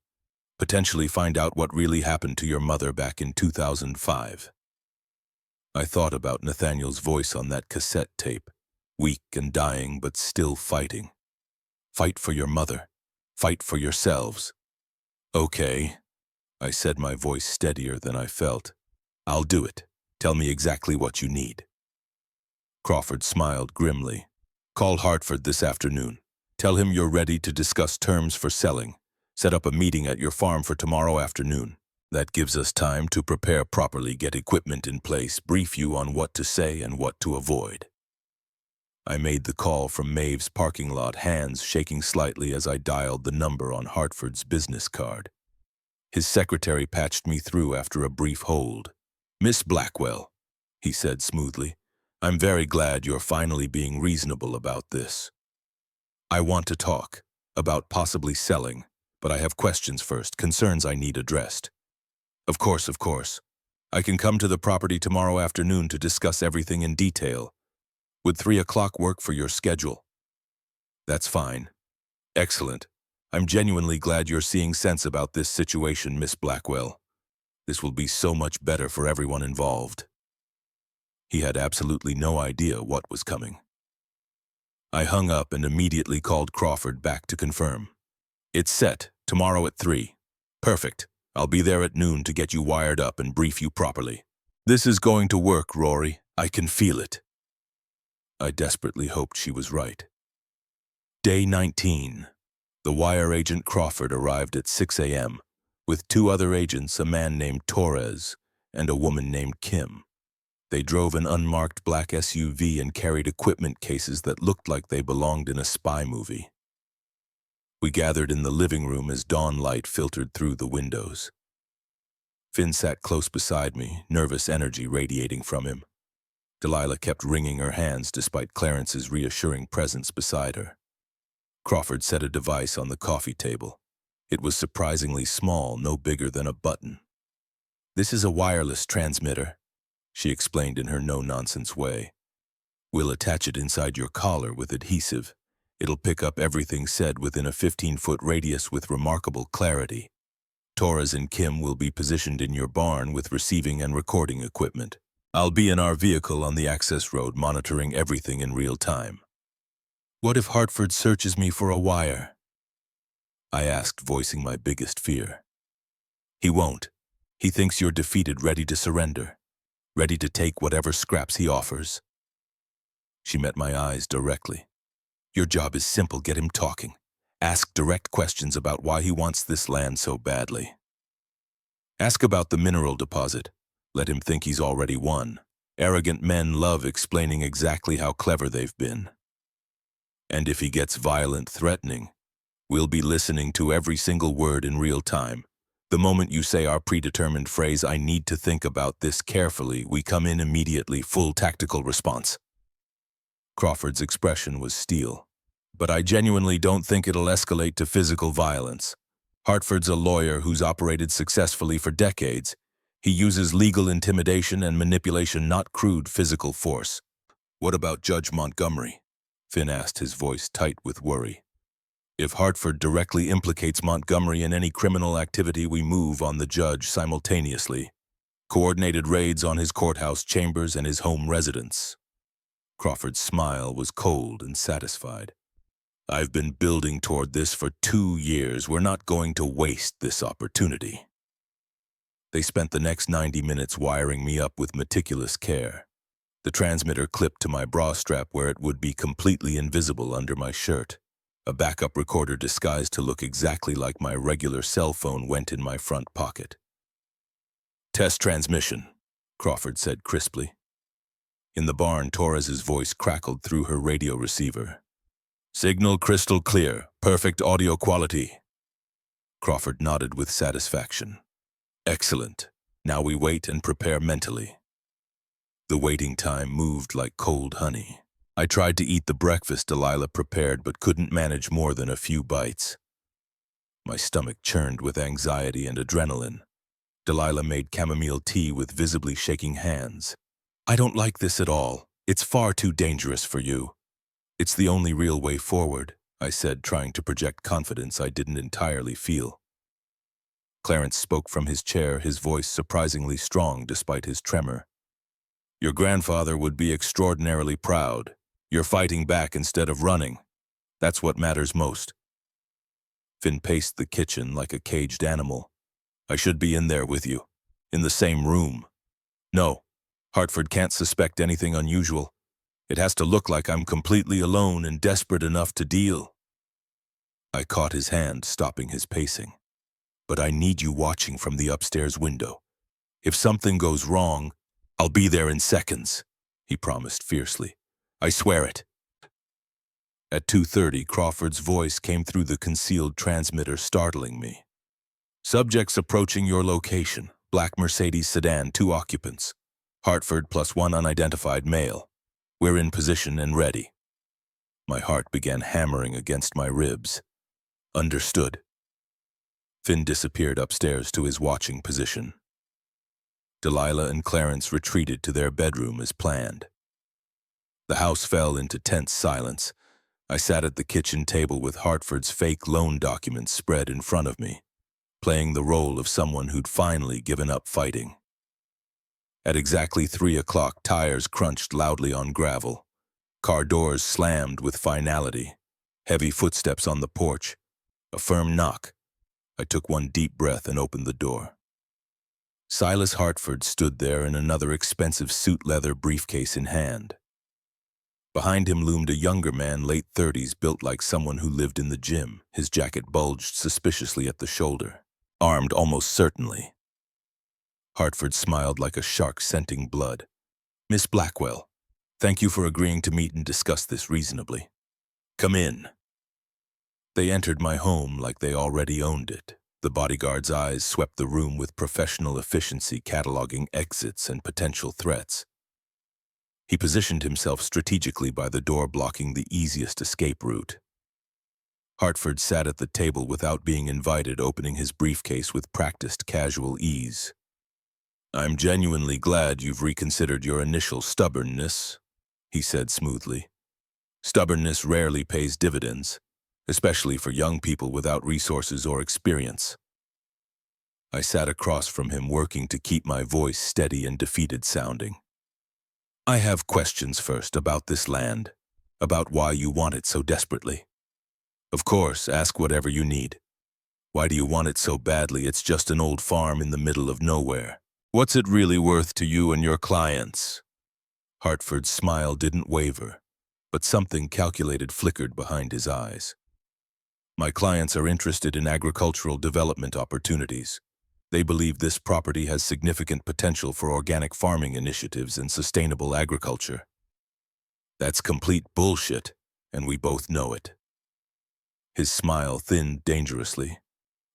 S1: Potentially find out what really happened to your mother back in 2005. I thought about Nathaniel's voice on that cassette tape, weak and dying, but still fighting. Fight for your mother. Fight for yourselves. Okay, I said, my voice steadier than I felt. I'll do it. Tell me exactly what you need. Crawford smiled grimly. Call Hartford this afternoon. Tell him you're ready to discuss terms for selling. Set up a meeting at your farm for tomorrow afternoon. That gives us time to prepare properly, get equipment in place, brief you on what to say and what to avoid. I made the call from Maeve's parking lot, hands shaking slightly as I dialed the number on Hartford's business card. His secretary patched me through after a brief hold. Miss Blackwell, he said smoothly, I'm very glad you're finally being reasonable about this. I want to talk about possibly selling, but I have questions first, concerns I need addressed. Of course. I can come to the property tomorrow afternoon to discuss everything in detail. Would 3 o'clock work for your schedule? That's fine. Excellent. I'm genuinely glad you're seeing sense about this situation, Miss Blackwell. This will be so much better for everyone involved. He had absolutely no idea what was coming. I hung up and immediately called Crawford back to confirm. It's set, tomorrow at 3. Perfect. I'll be there at noon to get you wired up and brief you properly. This is going to work, Rory. I can feel it. I desperately hoped she was right. Day 19. The wire agent Crawford arrived at 6 a.m. with 2 other agents, a man named Torres and a woman named Kim. They drove an unmarked black SUV and carried equipment cases that looked like they belonged in a spy movie. We gathered in the living room as dawn light filtered through the windows. Finn sat close beside me, nervous energy radiating from him. Delilah kept wringing her hands despite Clarence's reassuring presence beside her. Crawford set a device on the coffee table. It was surprisingly small, no bigger than a button. This is a wireless transmitter, she explained in her no-nonsense way. We'll attach it inside your collar with adhesive. It'll pick up everything said within a 15-foot radius with remarkable clarity. Torres and Kim will be positioned in your barn with receiving and recording equipment. I'll be in our vehicle on the access road monitoring everything in real time. What if Hartford searches me for a wire? I asked, voicing my biggest fear. He won't. He thinks you're defeated, ready to surrender, ready to take whatever scraps he offers. She met my eyes directly. Your job is simple, get him talking. Ask direct questions about why he wants this land so badly. Ask about the mineral deposit. Let him think he's already won. Arrogant men love explaining exactly how clever they've been. And if he gets violent, threatening, we'll be listening to every single word in real time. The moment you say our predetermined phrase, "I need to think about this carefully," we come in immediately, full tactical response. Crawford's expression was steel. But I genuinely don't think it'll escalate to physical violence. Hartford's a lawyer who's operated successfully for decades. He uses legal intimidation and manipulation, not crude physical force. What about Judge Montgomery? Finn asked, his voice tight with worry. If Hartford directly implicates Montgomery in any criminal activity, we move on the judge simultaneously. Coordinated raids on his courthouse chambers and his home residence. Crawford's smile was cold and satisfied. I've been building toward this for 2 years. We're not going to waste this opportunity. They spent the next 90 minutes wiring me up with meticulous care. The transmitter clipped to my bra strap where it would be completely invisible under my shirt. A backup recorder disguised to look exactly like my regular cell phone went in my front pocket. "Test transmission," Crawford said crisply. In the barn, Torres's voice crackled through her radio receiver. "Signal crystal clear, perfect audio quality." Crawford nodded with satisfaction. "Excellent. Now we wait and prepare mentally." The waiting time moved like cold honey. I tried to eat the breakfast Delilah prepared but couldn't manage more than a few bites. My stomach churned with anxiety and adrenaline. Delilah made chamomile tea with visibly shaking hands. "I don't like this at all. It's far too dangerous for you." "It's the only real way forward," I said, trying to project confidence I didn't entirely feel. Clarence spoke from his chair, his voice surprisingly strong despite his tremor. "Your grandfather would be extraordinarily proud. You're fighting back instead of running. That's what matters most." Finn paced the kitchen like a caged animal. "I should be in there with you. In the same room." "No, Hartford can't suspect anything unusual. It has to look like I'm completely alone and desperate enough to deal." I caught his hand, stopping his pacing. "But I need you watching from the upstairs window. If something goes wrong, I'll be there in seconds," he promised fiercely. "I swear it." At 2:30, Crawford's voice came through the concealed transmitter, startling me. "Subjects approaching your location. Black Mercedes sedan, 2 occupants. Hartford plus 1 unidentified male. We're in position and ready." My heart began hammering against my ribs. "Understood." Finn disappeared upstairs to his watching position. Delilah and Clarence retreated to their bedroom as planned. The house fell into tense silence. I sat at the kitchen table with Hartford's fake loan documents spread in front of me, playing the role of someone who'd finally given up fighting. At exactly 3 o'clock, tires crunched loudly on gravel. Car doors slammed with finality. Heavy footsteps on the porch. A firm knock. I took one deep breath and opened the door. Silas Hartford stood there in another expensive suit leather briefcase in hand. Behind him loomed a younger man, late 30s, built like someone who lived in the gym. His jacket bulged suspiciously at the shoulder. Armed almost certainly. Hartford smiled like a shark scenting blood. "Miss Blackwell, thank you for agreeing to meet and discuss this reasonably. Come in." They entered my home like they already owned it. The bodyguard's eyes swept the room with professional efficiency, cataloging exits and potential threats. He positioned himself strategically by the door, blocking the easiest escape route. Hartford sat at the table without being invited, opening his briefcase with practiced casual ease. "I'm genuinely glad you've reconsidered your initial stubbornness," he said smoothly. "Stubbornness rarely pays dividends, especially for young people without resources or experience." I sat across from him, working to keep my voice steady and defeated sounding. "I have questions first about this land, about why you want it so desperately." "Of course, ask whatever you need. Why do you want it so badly? It's just an old farm in the middle of nowhere. What's it really worth to you and your clients?" Hartford's smile didn't waver, but something calculated flickered behind his eyes. "My clients are interested in agricultural development opportunities. They believe this property has significant potential for organic farming initiatives and sustainable agriculture." "That's complete bullshit, and we both know it." His smile thinned dangerously.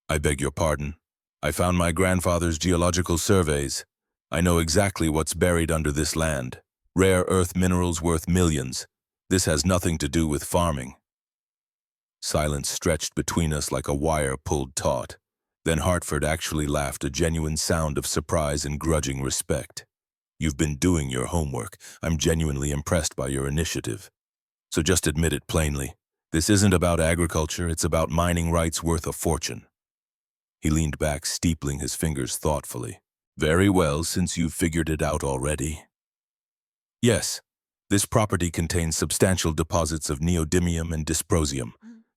S1: "I beg your pardon. I found my grandfather's geological surveys. I know exactly what's buried under this land. Rare earth minerals worth millions. This has nothing to do with farming. Silence stretched between us like a wire pulled taut. Then Hartford actually laughed, a genuine sound of surprise and grudging respect. You've been doing your homework. I'm genuinely impressed by your initiative. So just admit it plainly. This isn't about agriculture, it's about mining rights worth a fortune. He leaned back, steepling his fingers thoughtfully. Very well, since you've figured it out already. Yes, this property contains substantial deposits of neodymium and dysprosium.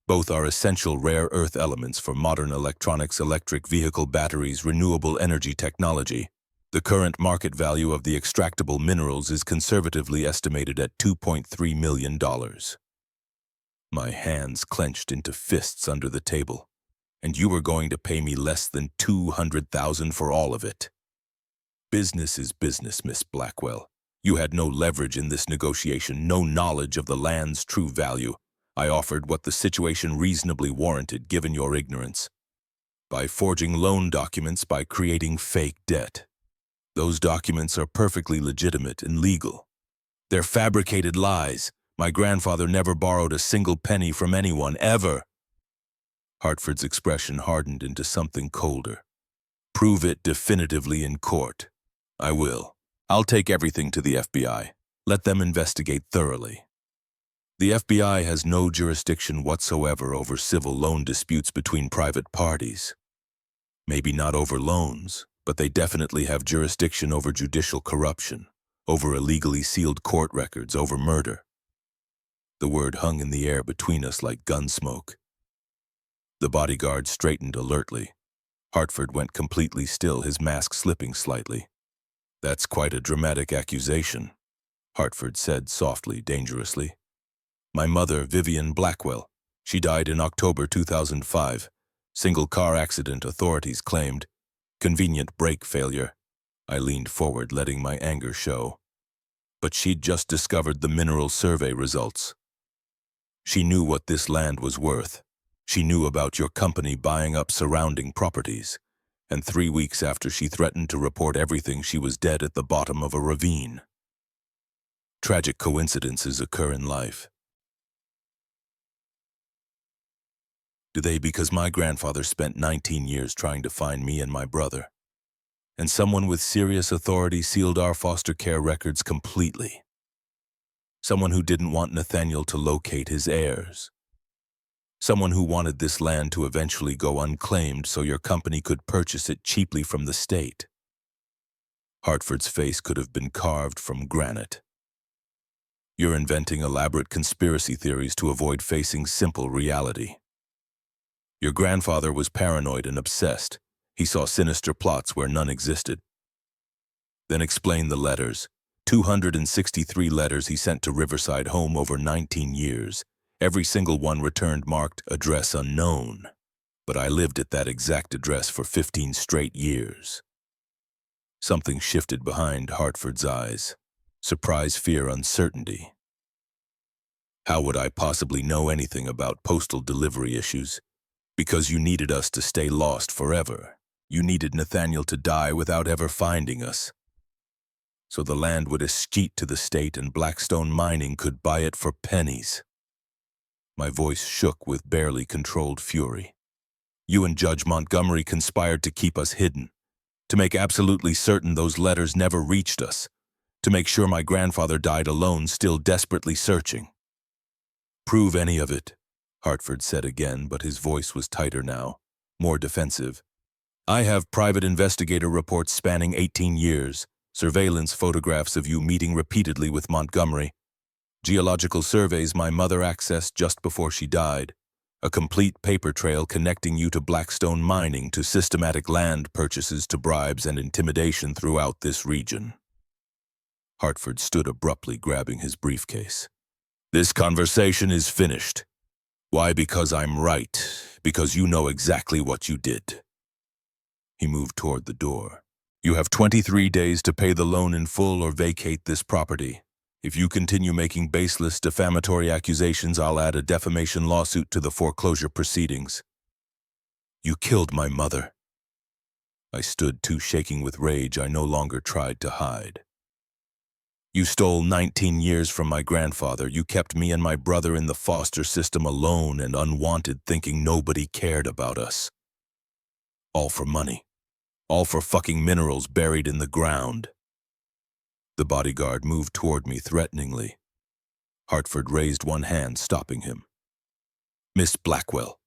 S1: Both are essential rare earth elements for modern electronics, electric vehicle batteries, renewable energy technology. The current market value of the extractable minerals is conservatively estimated at $2.3 million. My hands clenched into fists under the table. And you were going to pay me less than $200,000 for all of it. Business is business, Miss Blackwell. You had no leverage in this negotiation, no knowledge of the land's true value. I offered what the situation reasonably warranted, given your ignorance. By forging loan documents, by creating fake debt. Those documents are perfectly legitimate and legal. They're fabricated lies. My grandfather never borrowed a single penny from anyone, ever. Hartford's expression hardened into something colder. Prove it definitively in court. I will. I'll take everything to the FBI. Let them investigate thoroughly. The FBI has no jurisdiction whatsoever over civil loan disputes between private parties. Maybe not over loans, but they definitely have jurisdiction over judicial corruption, over illegally sealed court records, over murder. The word hung in the air between us like gun smoke. The bodyguard straightened alertly. Hartford went completely still, his mask slipping slightly. That's quite a dramatic accusation, Hartford said softly, dangerously. My mother, Vivian Blackwell. She died in October 2005. Single car accident, authorities claimed. Convenient brake failure. I leaned forward, letting my anger show. But she'd just discovered the mineral survey results. She knew what this land was worth. She knew about your company buying up surrounding properties. And 3 weeks after she threatened to report everything, she was dead at the bottom of a ravine. Tragic coincidences occur in life. Do they? Because my grandfather spent 19 years trying to find me and my brother. And someone with serious authority sealed our foster care records completely. Someone who didn't want Nathaniel to locate his heirs. Someone who wanted this land to eventually go unclaimed so your company could purchase it cheaply from the state. Hartford's face could have been carved from granite. You're inventing elaborate conspiracy theories to avoid facing simple reality. Your grandfather was paranoid and obsessed. He saw sinister plots where none existed. Then explain the letters. 263 letters he sent to Riverside Home over 19 years. Every single one returned marked address unknown. But I lived at that exact address for 15 straight years. Something shifted behind Hartford's eyes. Surprise, fear, uncertainty. How would I possibly know anything about postal delivery issues? Because you needed us to stay lost forever. You needed Nathaniel to die without ever finding us. So the land would escheat to the state and Blackstone Mining could buy it for pennies. My voice shook with barely controlled fury. You and Judge Montgomery conspired to keep us hidden, to make absolutely certain those letters never reached us, to make sure my grandfather died alone, still desperately searching. Prove any of it, Hartford said again, but his voice was tighter now, more defensive. I have private investigator reports spanning 18 years, surveillance photographs of you meeting repeatedly with Montgomery, geological surveys my mother accessed just before she died, a complete paper trail connecting you to Blackstone Mining, to systematic land purchases, to bribes and intimidation throughout this region. Hartford stood abruptly, grabbing his briefcase. This conversation is finished. Why? Because I'm right. Because you know exactly what you did. He moved toward the door. You have 23 days to pay the loan in full or vacate this property. If you continue making baseless, defamatory accusations, I'll add a defamation lawsuit to the foreclosure proceedings. You killed my mother. I stood too shaking with rage I no longer tried to hide. You stole 19 years from my grandfather. You kept me and my brother in the foster system alone and unwanted, thinking nobody cared about us. All for money. All for fucking minerals buried in the ground. The bodyguard moved toward me threateningly. Hartford raised one hand, stopping him. Miss Blackwell,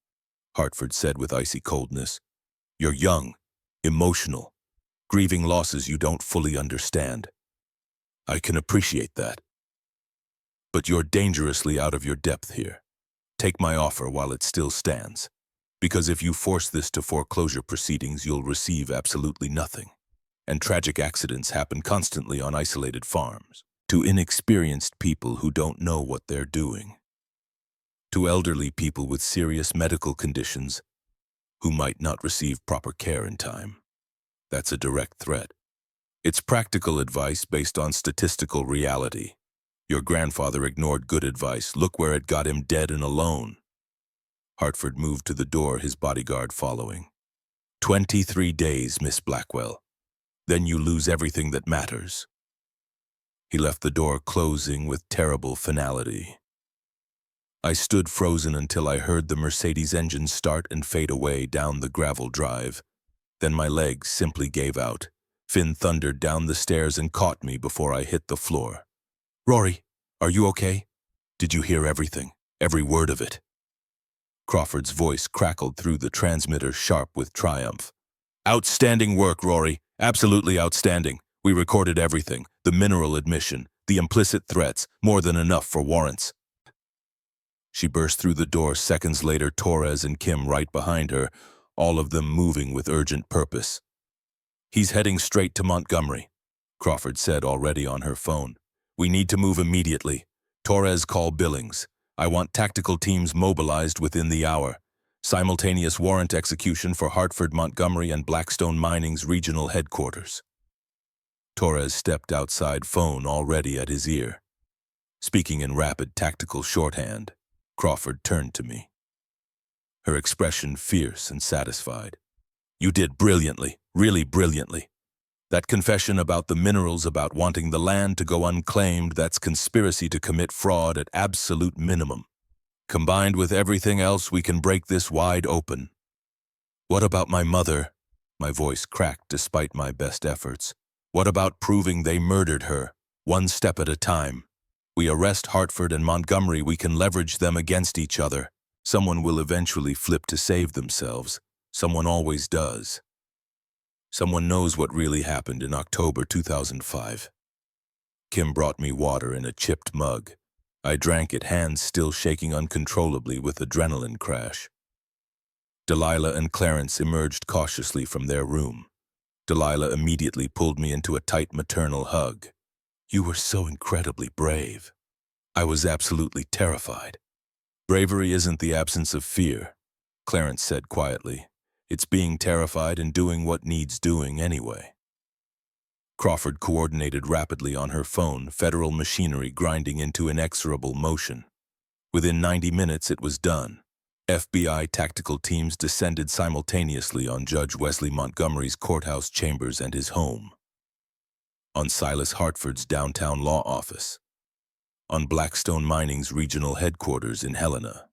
S1: Hartford said with icy coldness, you're young, emotional, grieving losses you don't fully understand. I can appreciate that. But you're dangerously out of your depth here. Take my offer while it still stands. Because if you force this to foreclosure proceedings, you'll receive absolutely nothing. And tragic accidents happen constantly on isolated farms, to inexperienced people who don't know what they're doing, to elderly people with serious medical conditions who might not receive proper care in time. That's a direct threat. It's practical advice based on statistical reality. Your grandfather ignored good advice. Look where it got him, dead and alone. Hartford moved to the door, his bodyguard following. 23 days, Miss Blackwell. Then you lose everything that matters. He left the door closing with terrible finality. I stood frozen until I heard the Mercedes engine start and fade away down the gravel drive. Then my legs simply gave out. Finn thundered down the stairs and caught me before I hit the floor. Rory, are you okay? Did you hear everything? Every word of it? Crawford's voice crackled through the transmitter, sharp with triumph. Outstanding work, Rory. Absolutely outstanding. We recorded everything. The mineral admission, the implicit threats, more than enough for warrants. She burst through the door seconds later, Torres and Kim right behind her, all of them moving with urgent purpose. He's heading straight to Montgomery, Crawford said already on her phone. We need to move immediately. Torres, call Billings. I want tactical teams mobilized within the hour. Simultaneous warrant execution for Hartford, Montgomery, and Blackstone Mining's regional headquarters. Torres stepped outside, phone already at his ear. Speaking in rapid tactical shorthand, Crawford turned to me. Her expression fierce and satisfied. You did brilliantly, really brilliantly. That confession about the minerals, about wanting the land to go unclaimed, that's conspiracy to commit fraud at absolute minimum. Combined with everything else, we can break this wide open. What about my mother? My voice cracked despite my best efforts. What about proving they murdered her, one step at a time? We arrest Hartford and Montgomery, we can leverage them against each other. Someone will eventually flip to save themselves. Someone always does. Someone knows what really happened in October 2005. Kim brought me water in a chipped mug. I drank it, hands still shaking uncontrollably with adrenaline crash. Delilah and Clarence emerged cautiously from their room. Delilah immediately pulled me into a tight maternal hug. You were so incredibly brave. I was absolutely terrified. Bravery isn't the absence of fear, Clarence said quietly. It's being terrified and doing what needs doing anyway. Crawford coordinated rapidly on her phone, federal machinery grinding into inexorable motion. Within 90 minutes it was done. FBI tactical teams descended simultaneously on Judge Wesley Montgomery's courthouse chambers and his home. On Silas Hartford's downtown law office. On Blackstone Mining's regional headquarters in Helena.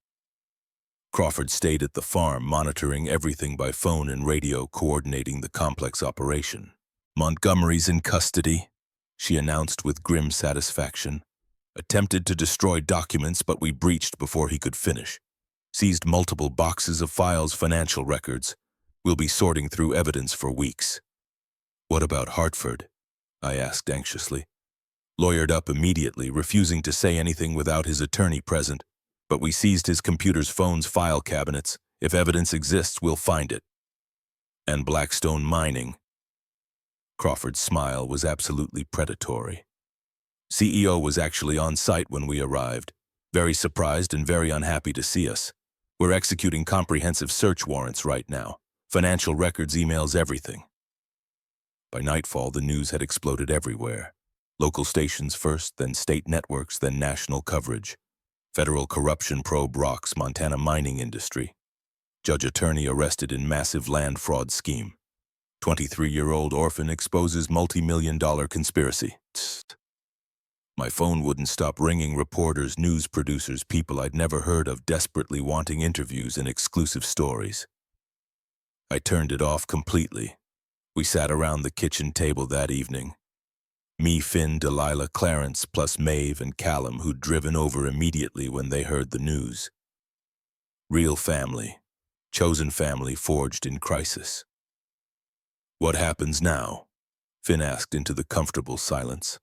S1: Crawford stayed at the farm, monitoring everything by phone and radio, coordinating the complex operation. Montgomery's in custody, she announced with grim satisfaction. Attempted to destroy documents, but we breached before he could finish. Seized multiple boxes of files, financial records. We'll be sorting through evidence for weeks. What about Hartford? I asked anxiously. Lawyered up immediately, refusing to say anything without his attorney present. But we seized his computer's phone's file cabinets. If evidence exists, we'll find it. And Blackstone Mining. Crawford's smile was absolutely predatory. CEO was actually on site when we arrived, very surprised and very unhappy to see us. We're executing comprehensive search warrants right now. Financial records, emails, everything. By nightfall, the news had exploded everywhere. Local stations first, then state networks, then national coverage. Federal corruption probe rocks Montana mining industry. Judge attorney arrested in massive land fraud scheme. 23-year-old orphan exposes multi-million-dollar conspiracy. Tst. My phone wouldn't stop ringing. Reporters, news producers, people I'd never heard of desperately wanting interviews and exclusive stories. I turned it off completely. We sat around the kitchen table that evening. Me, Finn, Delilah, Clarence, plus Maeve and Callum, who'd driven over immediately when they heard the news. Real family. Chosen family forged in crisis. "What happens now?" Finn asked into the comfortable silence.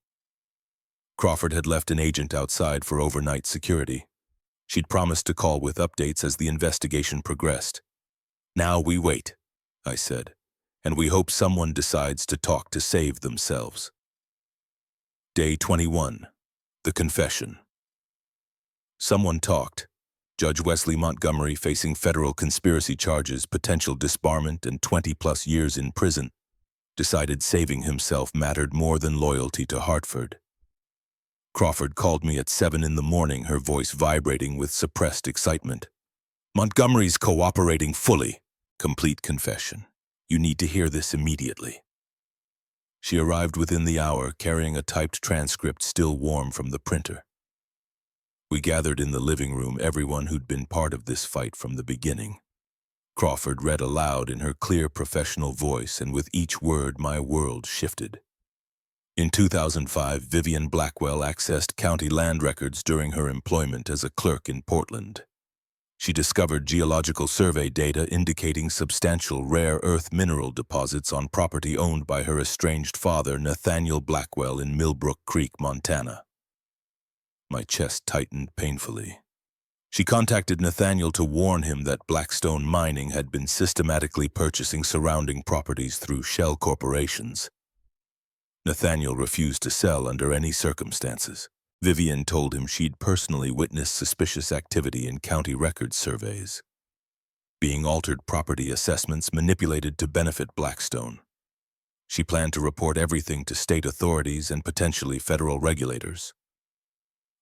S1: Crawford had left an agent outside for overnight security. She'd promised to call with updates as the investigation progressed. "Now we wait," I said, "and we hope someone decides to talk to save themselves." Day 21. The Confession. Someone talked. Judge Wesley Montgomery, facing federal conspiracy charges, potential disbarment, and 20-plus years in prison, decided saving himself mattered more than loyalty to Hartford. Crawford called me at 7 in the morning, her voice vibrating with suppressed excitement. "Montgomery's cooperating fully. Complete confession. You need to hear this immediately." She arrived within the hour, carrying a typed transcript still warm from the printer. We gathered in the living room, everyone who'd been part of this fight from the beginning. Crawford read aloud in her clear professional voice, and with each word my world shifted. In 2005, Vivian Blackwell accessed county land records during her employment as a clerk in Portland. She discovered geological survey data indicating substantial rare earth mineral deposits on property owned by her estranged father, Nathaniel Blackwell, in Millbrook Creek, Montana. My chest tightened painfully. She contacted Nathaniel to warn him that Blackstone Mining had been systematically purchasing surrounding properties through shell corporations. Nathaniel refused to sell under any circumstances. Vivian told him she'd personally witnessed suspicious activity in county records surveys, being altered property assessments manipulated to benefit Blackstone. She planned to report everything to state authorities and potentially federal regulators.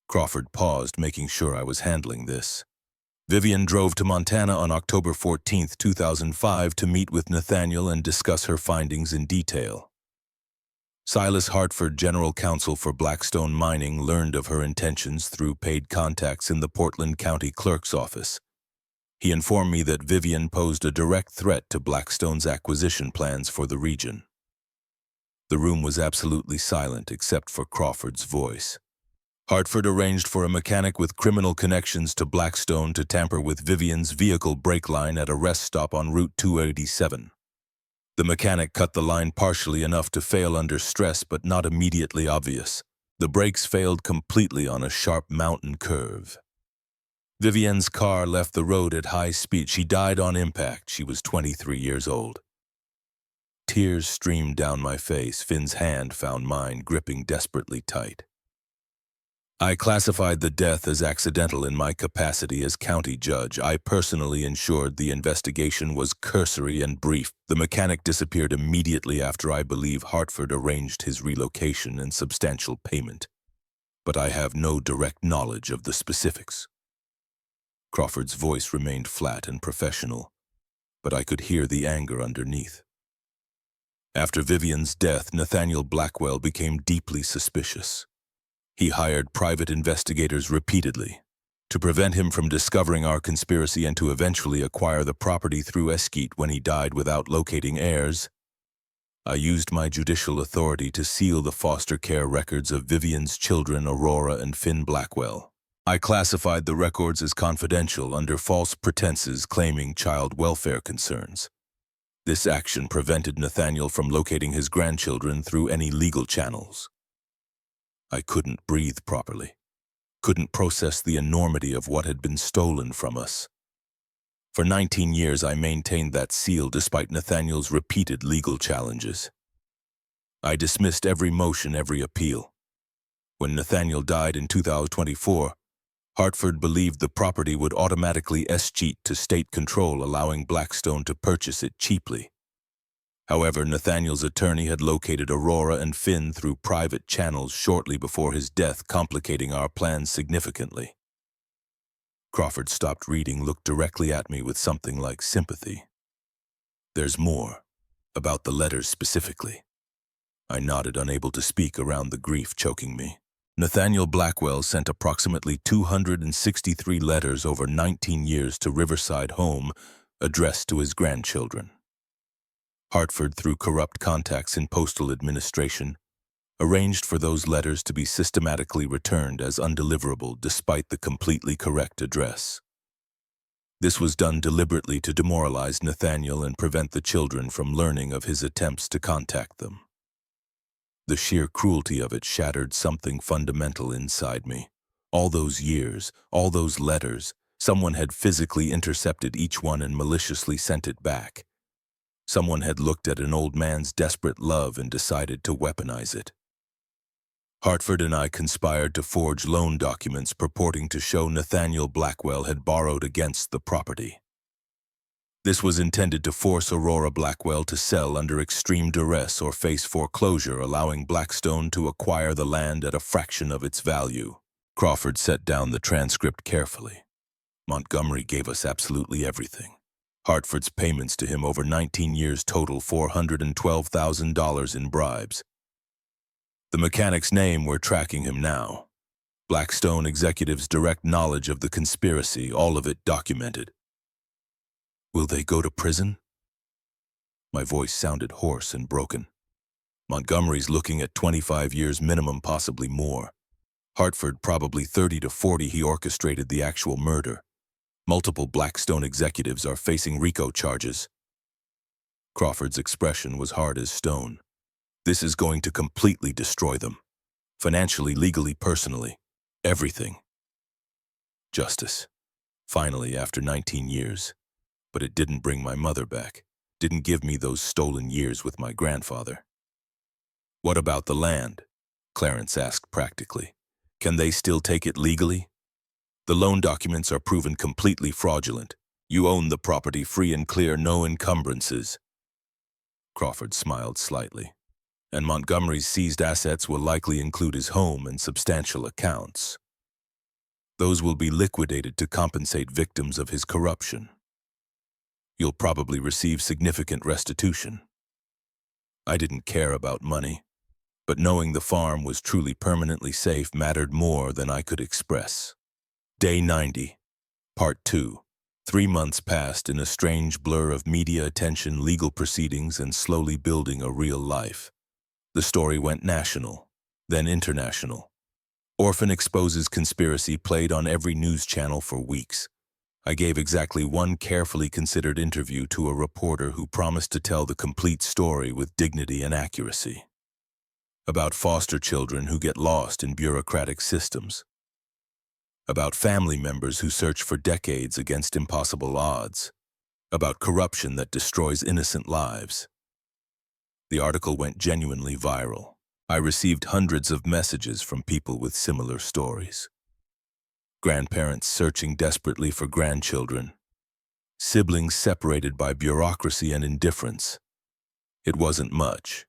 S1: Crawford paused, making sure I was handling this. Vivian drove to Montana on October 14, 2005 to meet with Nathaniel and discuss her findings in detail. Silas Hartford, general counsel for Blackstone Mining, learned of her intentions through paid contacts in the Portland County Clerk's office. He informed me that Vivian posed a direct threat to Blackstone's acquisition plans for the region. The room was absolutely silent except for Crawford's voice. Hartford arranged for a mechanic with criminal connections to Blackstone to tamper with Vivian's vehicle brake line at a rest stop on Route 287. The mechanic cut the line partially enough to fail under stress, but not immediately obvious. The brakes failed completely on a sharp mountain curve. Vivian's car left the road at high speed. She died on impact. She was 23 years old. Tears streamed down my face. Finn's hand found mine, gripping desperately tight. I classified the death as accidental in my capacity as county judge. I personally ensured the investigation was cursory and brief. The mechanic disappeared immediately after I believe Hartford arranged his relocation and substantial payment. But I have no direct knowledge of the specifics. Crawford's voice remained flat and professional, but I could hear the anger underneath. After Vivian's death, Nathaniel Blackwell became deeply suspicious. He hired private investigators repeatedly to prevent him from discovering our conspiracy and to eventually acquire the property through escort when he died without locating heirs. I used my judicial authority to seal the foster care records of Vivian's children, Aurora and Finn Blackwell. I classified the records as confidential under false pretenses, claiming child welfare concerns. This action prevented Nathaniel from locating his grandchildren through any legal channels. I couldn't breathe properly, couldn't process the enormity of what had been stolen from us. For 19 years, I maintained that seal despite Nathaniel's repeated legal challenges. I dismissed every motion, every appeal. When Nathaniel died in 2024, Hartford believed the property would automatically escheat to state control, allowing Blackstone to purchase it cheaply. However, Nathaniel's attorney had located Aurora and Finn through private channels shortly before his death, complicating our plans significantly. Crawford stopped reading, looked directly at me with something like sympathy. "There's more," About the letters specifically. I nodded, unable to speak around the grief choking me. Nathaniel Blackwell sent approximately 263 letters over 19 years to Riverside Home, addressed to his grandchildren. Hartford, through corrupt contacts in postal administration, arranged for those letters to be systematically returned as undeliverable despite the completely correct address. This was done deliberately to demoralize Nathaniel and prevent the children from learning of his attempts to contact them. The sheer cruelty of it shattered something fundamental inside me. All those years, all those letters, someone had physically intercepted each one and maliciously sent it back. Someone had looked at an old man's desperate love and decided to weaponize it. Hartford and I conspired to forge loan documents purporting to show Nathaniel Blackwell had borrowed against the property. This was intended to force Aurora Blackwell to sell under extreme duress or face foreclosure, allowing Blackstone to acquire the land at a fraction of its value. Crawford set down the transcript carefully. Montgomery gave us absolutely everything. Hartford's payments to him over 19 years total $412,000 in bribes. The mechanic's name, we're tracking him now. Blackstone executives' direct knowledge of the conspiracy, all of it documented. Will they go to prison? My voice sounded hoarse and broken. Montgomery's looking at 25 years minimum, possibly more. Hartford probably 30 to 40. He orchestrated the actual murder. Multiple Blackstone executives are facing RICO charges. Crawford's expression was hard as stone. This is going to completely destroy them. Financially, legally, personally. Everything. Justice. Finally, after 19 years. But it didn't bring my mother back. Didn't give me those stolen years with my grandfather. What about the land? Clarence asked practically. Can they still take it legally? The loan documents are proven completely fraudulent. You own the property free and clear, no encumbrances. Crawford smiled slightly. And Montgomery's seized assets will likely include his home and substantial accounts. Those will be liquidated to compensate victims of his corruption. You'll probably receive significant restitution. I didn't care about money, but knowing the farm was truly permanently safe mattered more than I could express. Day 90, Part 2. 3 months passed in a strange blur of media attention, legal proceedings, and slowly building a real life. The story went national, then international. Orphan exposes conspiracy played on every news channel for weeks. I gave exactly one carefully considered interview to a reporter who promised to tell the complete story with dignity and accuracy. About foster children who get lost in bureaucratic systems. About family members who search for decades against impossible odds. About corruption that destroys innocent lives. The article went genuinely viral. I received hundreds of messages from people with similar stories. Grandparents searching desperately for grandchildren. Siblings separated by bureaucracy and indifference. It wasn't much,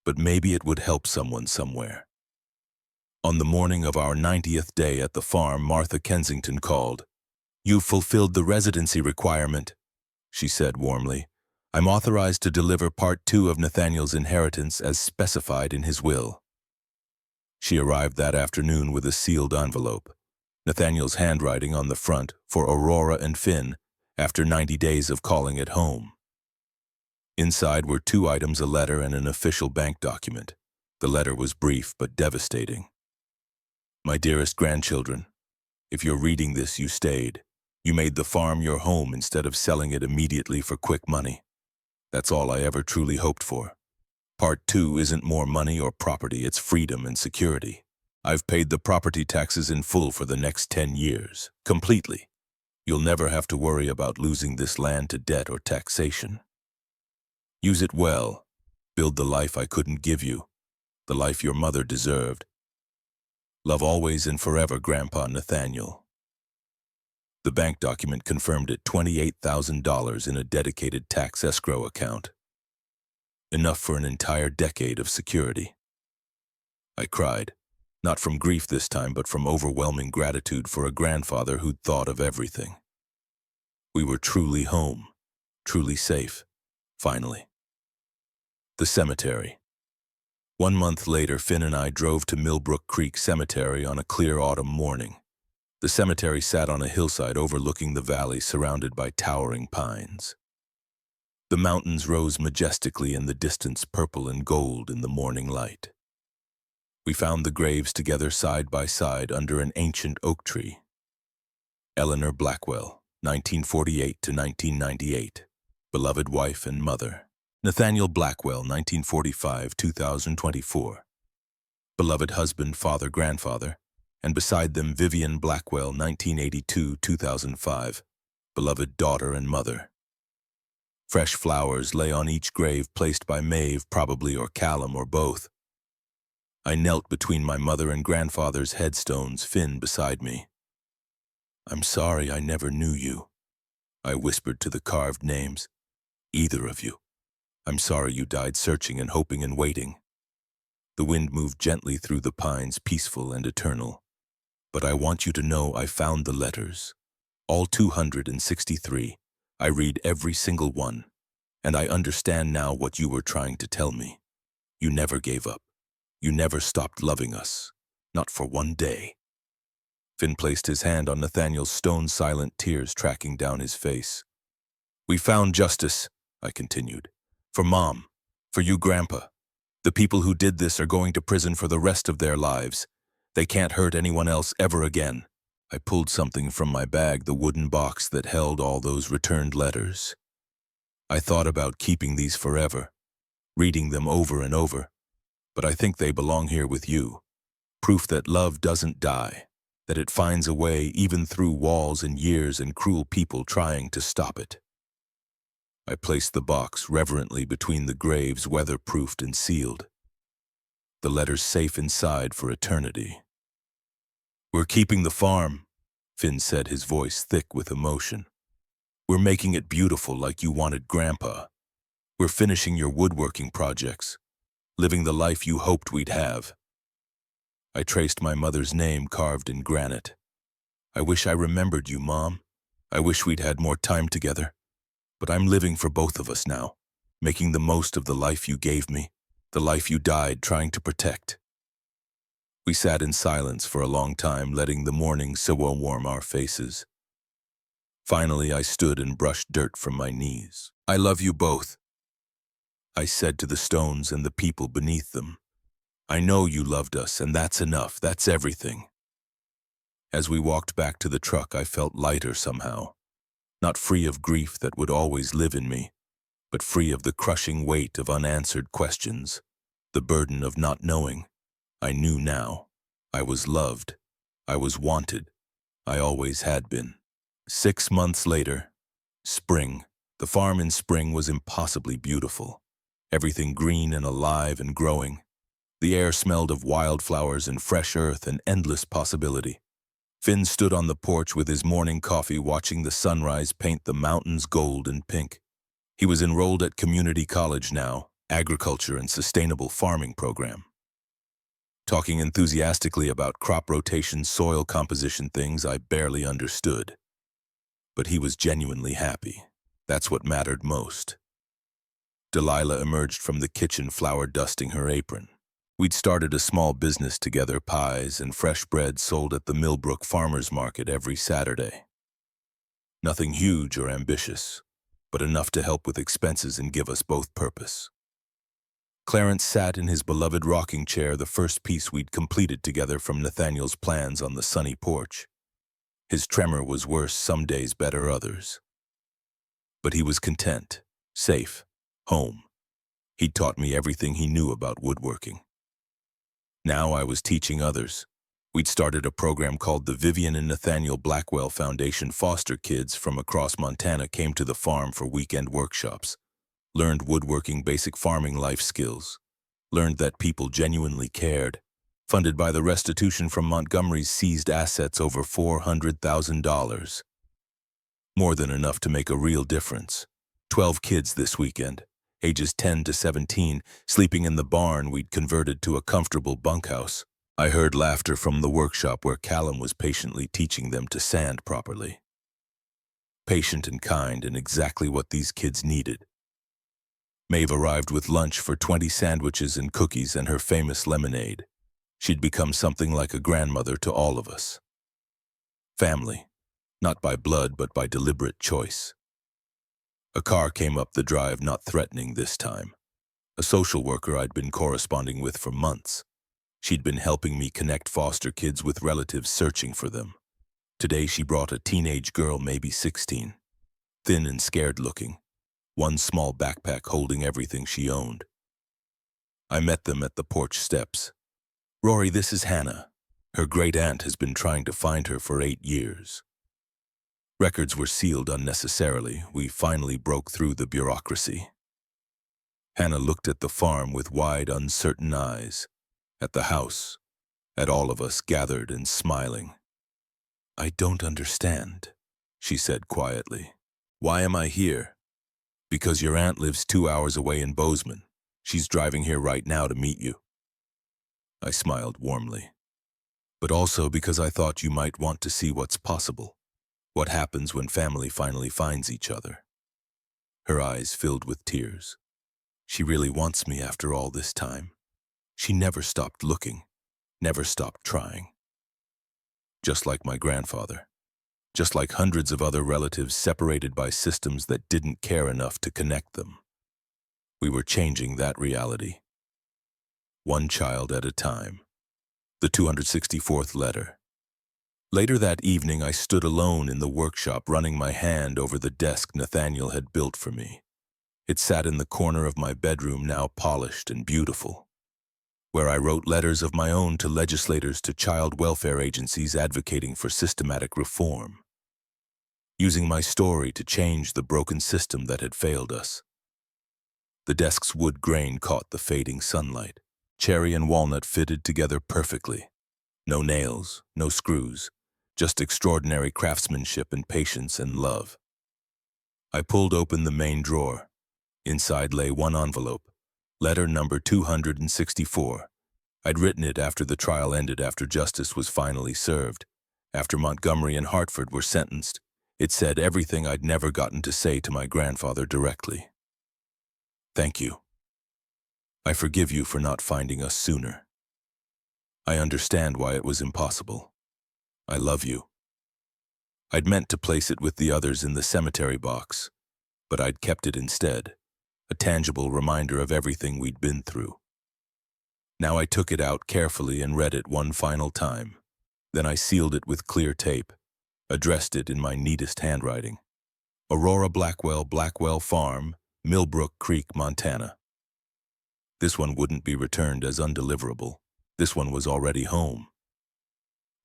S1: but maybe it would help someone somewhere. On the morning of our 90th day at the farm, Martha Kensington called. "You've fulfilled the residency requirement," she said warmly. "I'm authorized to deliver Part 2 of Nathaniel's inheritance as specified in his will." She arrived that afternoon with a sealed envelope. Nathaniel's handwriting on the front for Aurora and Finn after 90 days of calling it home. Inside were 2 items, a letter and an official bank document. The letter was brief but devastating. "My dearest grandchildren, if you're reading this, you stayed. You made the farm your home instead of selling it immediately for quick money. That's all I ever truly hoped for. Part 2 isn't more money or property, it's freedom and security. I've paid the property taxes in full for the next 10 years, completely. You'll never have to worry about losing this land to debt or taxation. Use it well. Build the life I couldn't give you, the life your mother deserved. Love always and forever, Grandpa Nathaniel." The bank document confirmed it, $28,000 in a dedicated tax escrow account. Enough for an entire decade of security. I cried. Not from grief this time, but from overwhelming gratitude for a grandfather who'd thought of everything. We were truly home, truly safe, finally. The cemetery. 1 month later, Finn and I drove to Millbrook Creek Cemetery on a clear autumn morning. The cemetery sat on a hillside overlooking the valley surrounded by towering pines. The mountains rose majestically in the distance, purple and gold in the morning light. We found the graves together side by side under an ancient oak tree. Eleanor Blackwell, 1948 to 1998, beloved wife and mother. Nathaniel Blackwell, 1945-2024, beloved husband, father, grandfather, and beside them Vivian Blackwell, 1982-2005, beloved daughter and mother. Fresh flowers lay on each grave placed by Maeve, probably, or Callum, or both. I knelt between my mother and grandfather's headstones, Finn beside me. "I'm sorry I never knew you," I whispered to the carved names. "Either of you. I'm sorry you died searching and hoping and waiting." The wind moved gently through the pines, peaceful and eternal. "But I want you to know I found the letters. All 263. I read every single one. And I understand now what you were trying to tell me. You never gave up. You never stopped loving us. Not for one day." Finn placed his hand on Nathaniel's stone, silent tears tracking down his face. "We found justice," I continued. "For Mom. For you, Grandpa. The people who did this are going to prison for the rest of their lives. They can't hurt anyone else ever again." I pulled something from my bag, the wooden box that held all those returned letters. I thought about keeping these forever, reading them over and over, but I think they belong here with you. Proof that love doesn't die, that it finds a way even through walls and years and cruel people trying to stop it. I placed the box reverently between the graves, weatherproofed and sealed. The letters safe inside for eternity. "We're keeping the farm," Finn said, his voice thick with emotion. "We're making it beautiful like you wanted, Grandpa. We're finishing your woodworking projects, living the life you hoped we'd have." I traced my mother's name carved in granite. "I wish I remembered you, Mom. I wish we'd had more time together. But I'm living for both of us now, making the most of the life you gave me, the life you died trying to protect." We sat in silence for a long time, letting the morning so warm our faces. Finally, I stood and brushed dirt from my knees. "I love you both," I said to the stones and the people beneath them. "I know you loved us, and that's enough. That's everything." As we walked back to the truck, I felt lighter somehow. Not free of grief that would always live in me, but free of the crushing weight of unanswered questions, the burden of not knowing. I knew now. I was loved. I was wanted. I always had been. 6 months later, spring. The farm in spring was impossibly beautiful. Everything green and alive and growing. The air smelled of wildflowers and fresh earth and endless possibility. Finn stood on the porch with his morning coffee, watching the sunrise paint the mountains gold and pink. He was enrolled at community college now, agriculture and sustainable farming program. Talking enthusiastically about crop rotation, soil composition, things I barely understood. But he was genuinely happy. That's what mattered most. Delilah emerged from the kitchen, flour dusting her apron. We'd started a small business together, pies and fresh bread sold at the Millbrook Farmers Market every Saturday. Nothing huge or ambitious, but enough to help with expenses and give us both purpose. Clarence sat in his beloved rocking chair, the first piece we'd completed together from Nathaniel's plans, on the sunny porch. His tremor was worse, some days better others. But he was content, safe, home. He'd taught me everything he knew about woodworking. Now I was teaching others. We'd started a program called the Vivian and Nathaniel Blackwell Foundation. Foster kids from across Montana came to the farm for weekend workshops, learned woodworking, basic farming life skills, learned that people genuinely cared, funded by the restitution from Montgomery's seized assets, over $400,000. More than enough to make a real difference. 12 kids this weekend, ages 10 to 17, sleeping in the barn we'd converted to a comfortable bunkhouse. I heard laughter from the workshop where Callum was patiently teaching them to sand properly. Patient and kind, and exactly what these kids needed. Maeve arrived with lunch for 20 sandwiches and cookies and her famous lemonade. She'd become something like a grandmother to all of us. Family, not by blood but by deliberate choice. A car came up the drive, not threatening this time. A social worker I'd been corresponding with for months. She'd been helping me connect foster kids with relatives searching for them. Today she brought a teenage girl, maybe 16, thin and scared looking, one small backpack holding everything she owned. I met them at the porch steps. "Rory, this is Hannah. Her great-aunt has been trying to find her for 8 years. Records were sealed unnecessarily. We finally broke through the bureaucracy." Hannah looked at the farm with wide, uncertain eyes, at the house, at all of us gathered and smiling. "I don't understand," she said quietly. "Why am I here?" "Because your aunt lives 2 hours away in Bozeman. She's driving here right now to meet you." I smiled warmly. "But also because I thought you might want to see what's possible, what happens when family finally finds each other." Her eyes filled with tears. She really wants me after all this time. She never stopped looking, never stopped trying. Just like my grandfather. Just like hundreds of other relatives separated by systems that didn't care enough to connect them. We were changing that reality. One child at a time. The 264th letter. Later that evening, I stood alone in the workshop, running my hand over the desk Nathaniel had built for me. It sat in the corner of my bedroom, now polished and beautiful, where I wrote letters of my own to legislators, to child welfare agencies advocating for systematic reform, using my story to change the broken system that had failed us. The desk's wood grain caught the fading sunlight. Cherry and walnut fitted together perfectly. No nails, no screws, just extraordinary craftsmanship and patience and love. I pulled open the main drawer. Inside lay one envelope, letter number 264. I'd written it after the trial ended, after justice was finally served, after Montgomery and Hartford were sentenced. It said everything I'd never gotten to say to my grandfather directly. "Thank you. I forgive you for not finding us sooner. I understand why it was impossible. I love you." I'd meant to place it with the others in the cemetery box, but I'd kept it instead, a tangible reminder of everything we'd been through. Now I took it out carefully and read it one final time. Then I sealed it with clear tape, addressed it in my neatest handwriting. Aurora Blackwell Farm, Millbrook Creek, Montana. This one wouldn't be returned as undeliverable. This one was already home.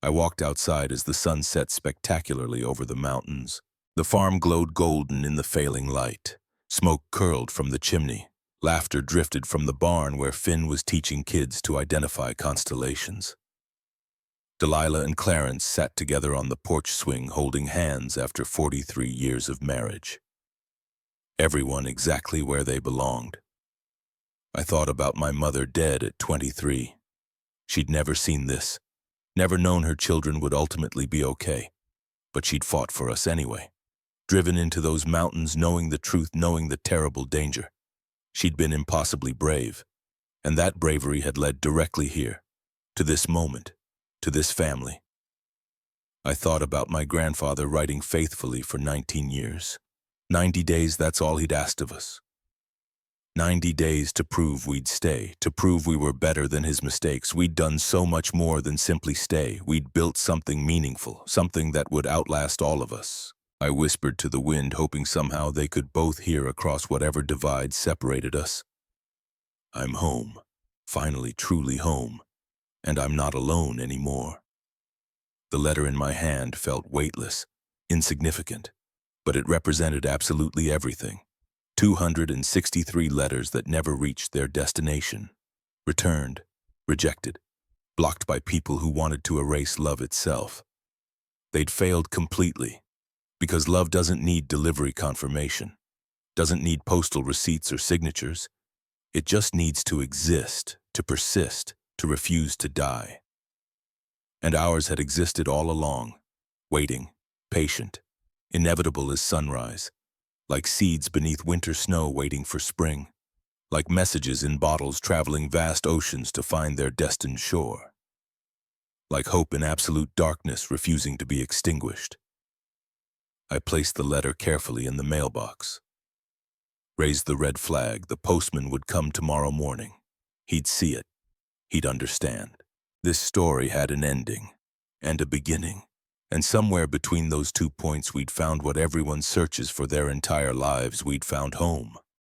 S1: I walked outside as the sun set spectacularly over the mountains. The farm glowed golden in the failing light. Smoke curled from the chimney. Laughter drifted from the barn where Finn was teaching kids to identify constellations. Delilah and Clarence sat together on the porch swing, holding hands after 43 years of marriage. Everyone exactly where they belonged. I thought about my mother, dead at 23. She'd never seen this, never known her children would ultimately be okay. But she'd fought for us anyway. Driven into those mountains, knowing the truth, knowing the terrible danger. She'd been impossibly brave, and that bravery had led directly here, to this moment, to this family. I thought about my grandfather writing faithfully for 19 years. 90 days, that's all he'd asked of us. 90 days to prove we'd stay, to prove we were better than his mistakes. We'd done so much more than simply stay. We'd built something meaningful, something that would outlast all of us. I whispered to the wind, hoping somehow they could both hear across whatever divide separated us. I'm home, finally truly home, and I'm not alone anymore. The letter in my hand felt weightless, insignificant, but it represented absolutely everything. 263 letters that never reached their destination. Returned, rejected, blocked by people who wanted to erase love itself. They'd failed completely, because love doesn't need delivery confirmation, doesn't need postal receipts or signatures. It just needs to exist, to persist, to refuse to die. And ours had existed all along, waiting, patient, inevitable as sunrise, like seeds beneath winter snow waiting for spring. like messages in bottles traveling vast oceans to find their destined shore, like hope in absolute darkness refusing to be extinguished. I placed the letter carefully in the mailbox, raised the red flag. The postman would come tomorrow morning. He'd see it. He'd understand. This story had an ending and a beginning, and somewhere between those 2 points we'd found what everyone searches for their entire lives. We'd found home.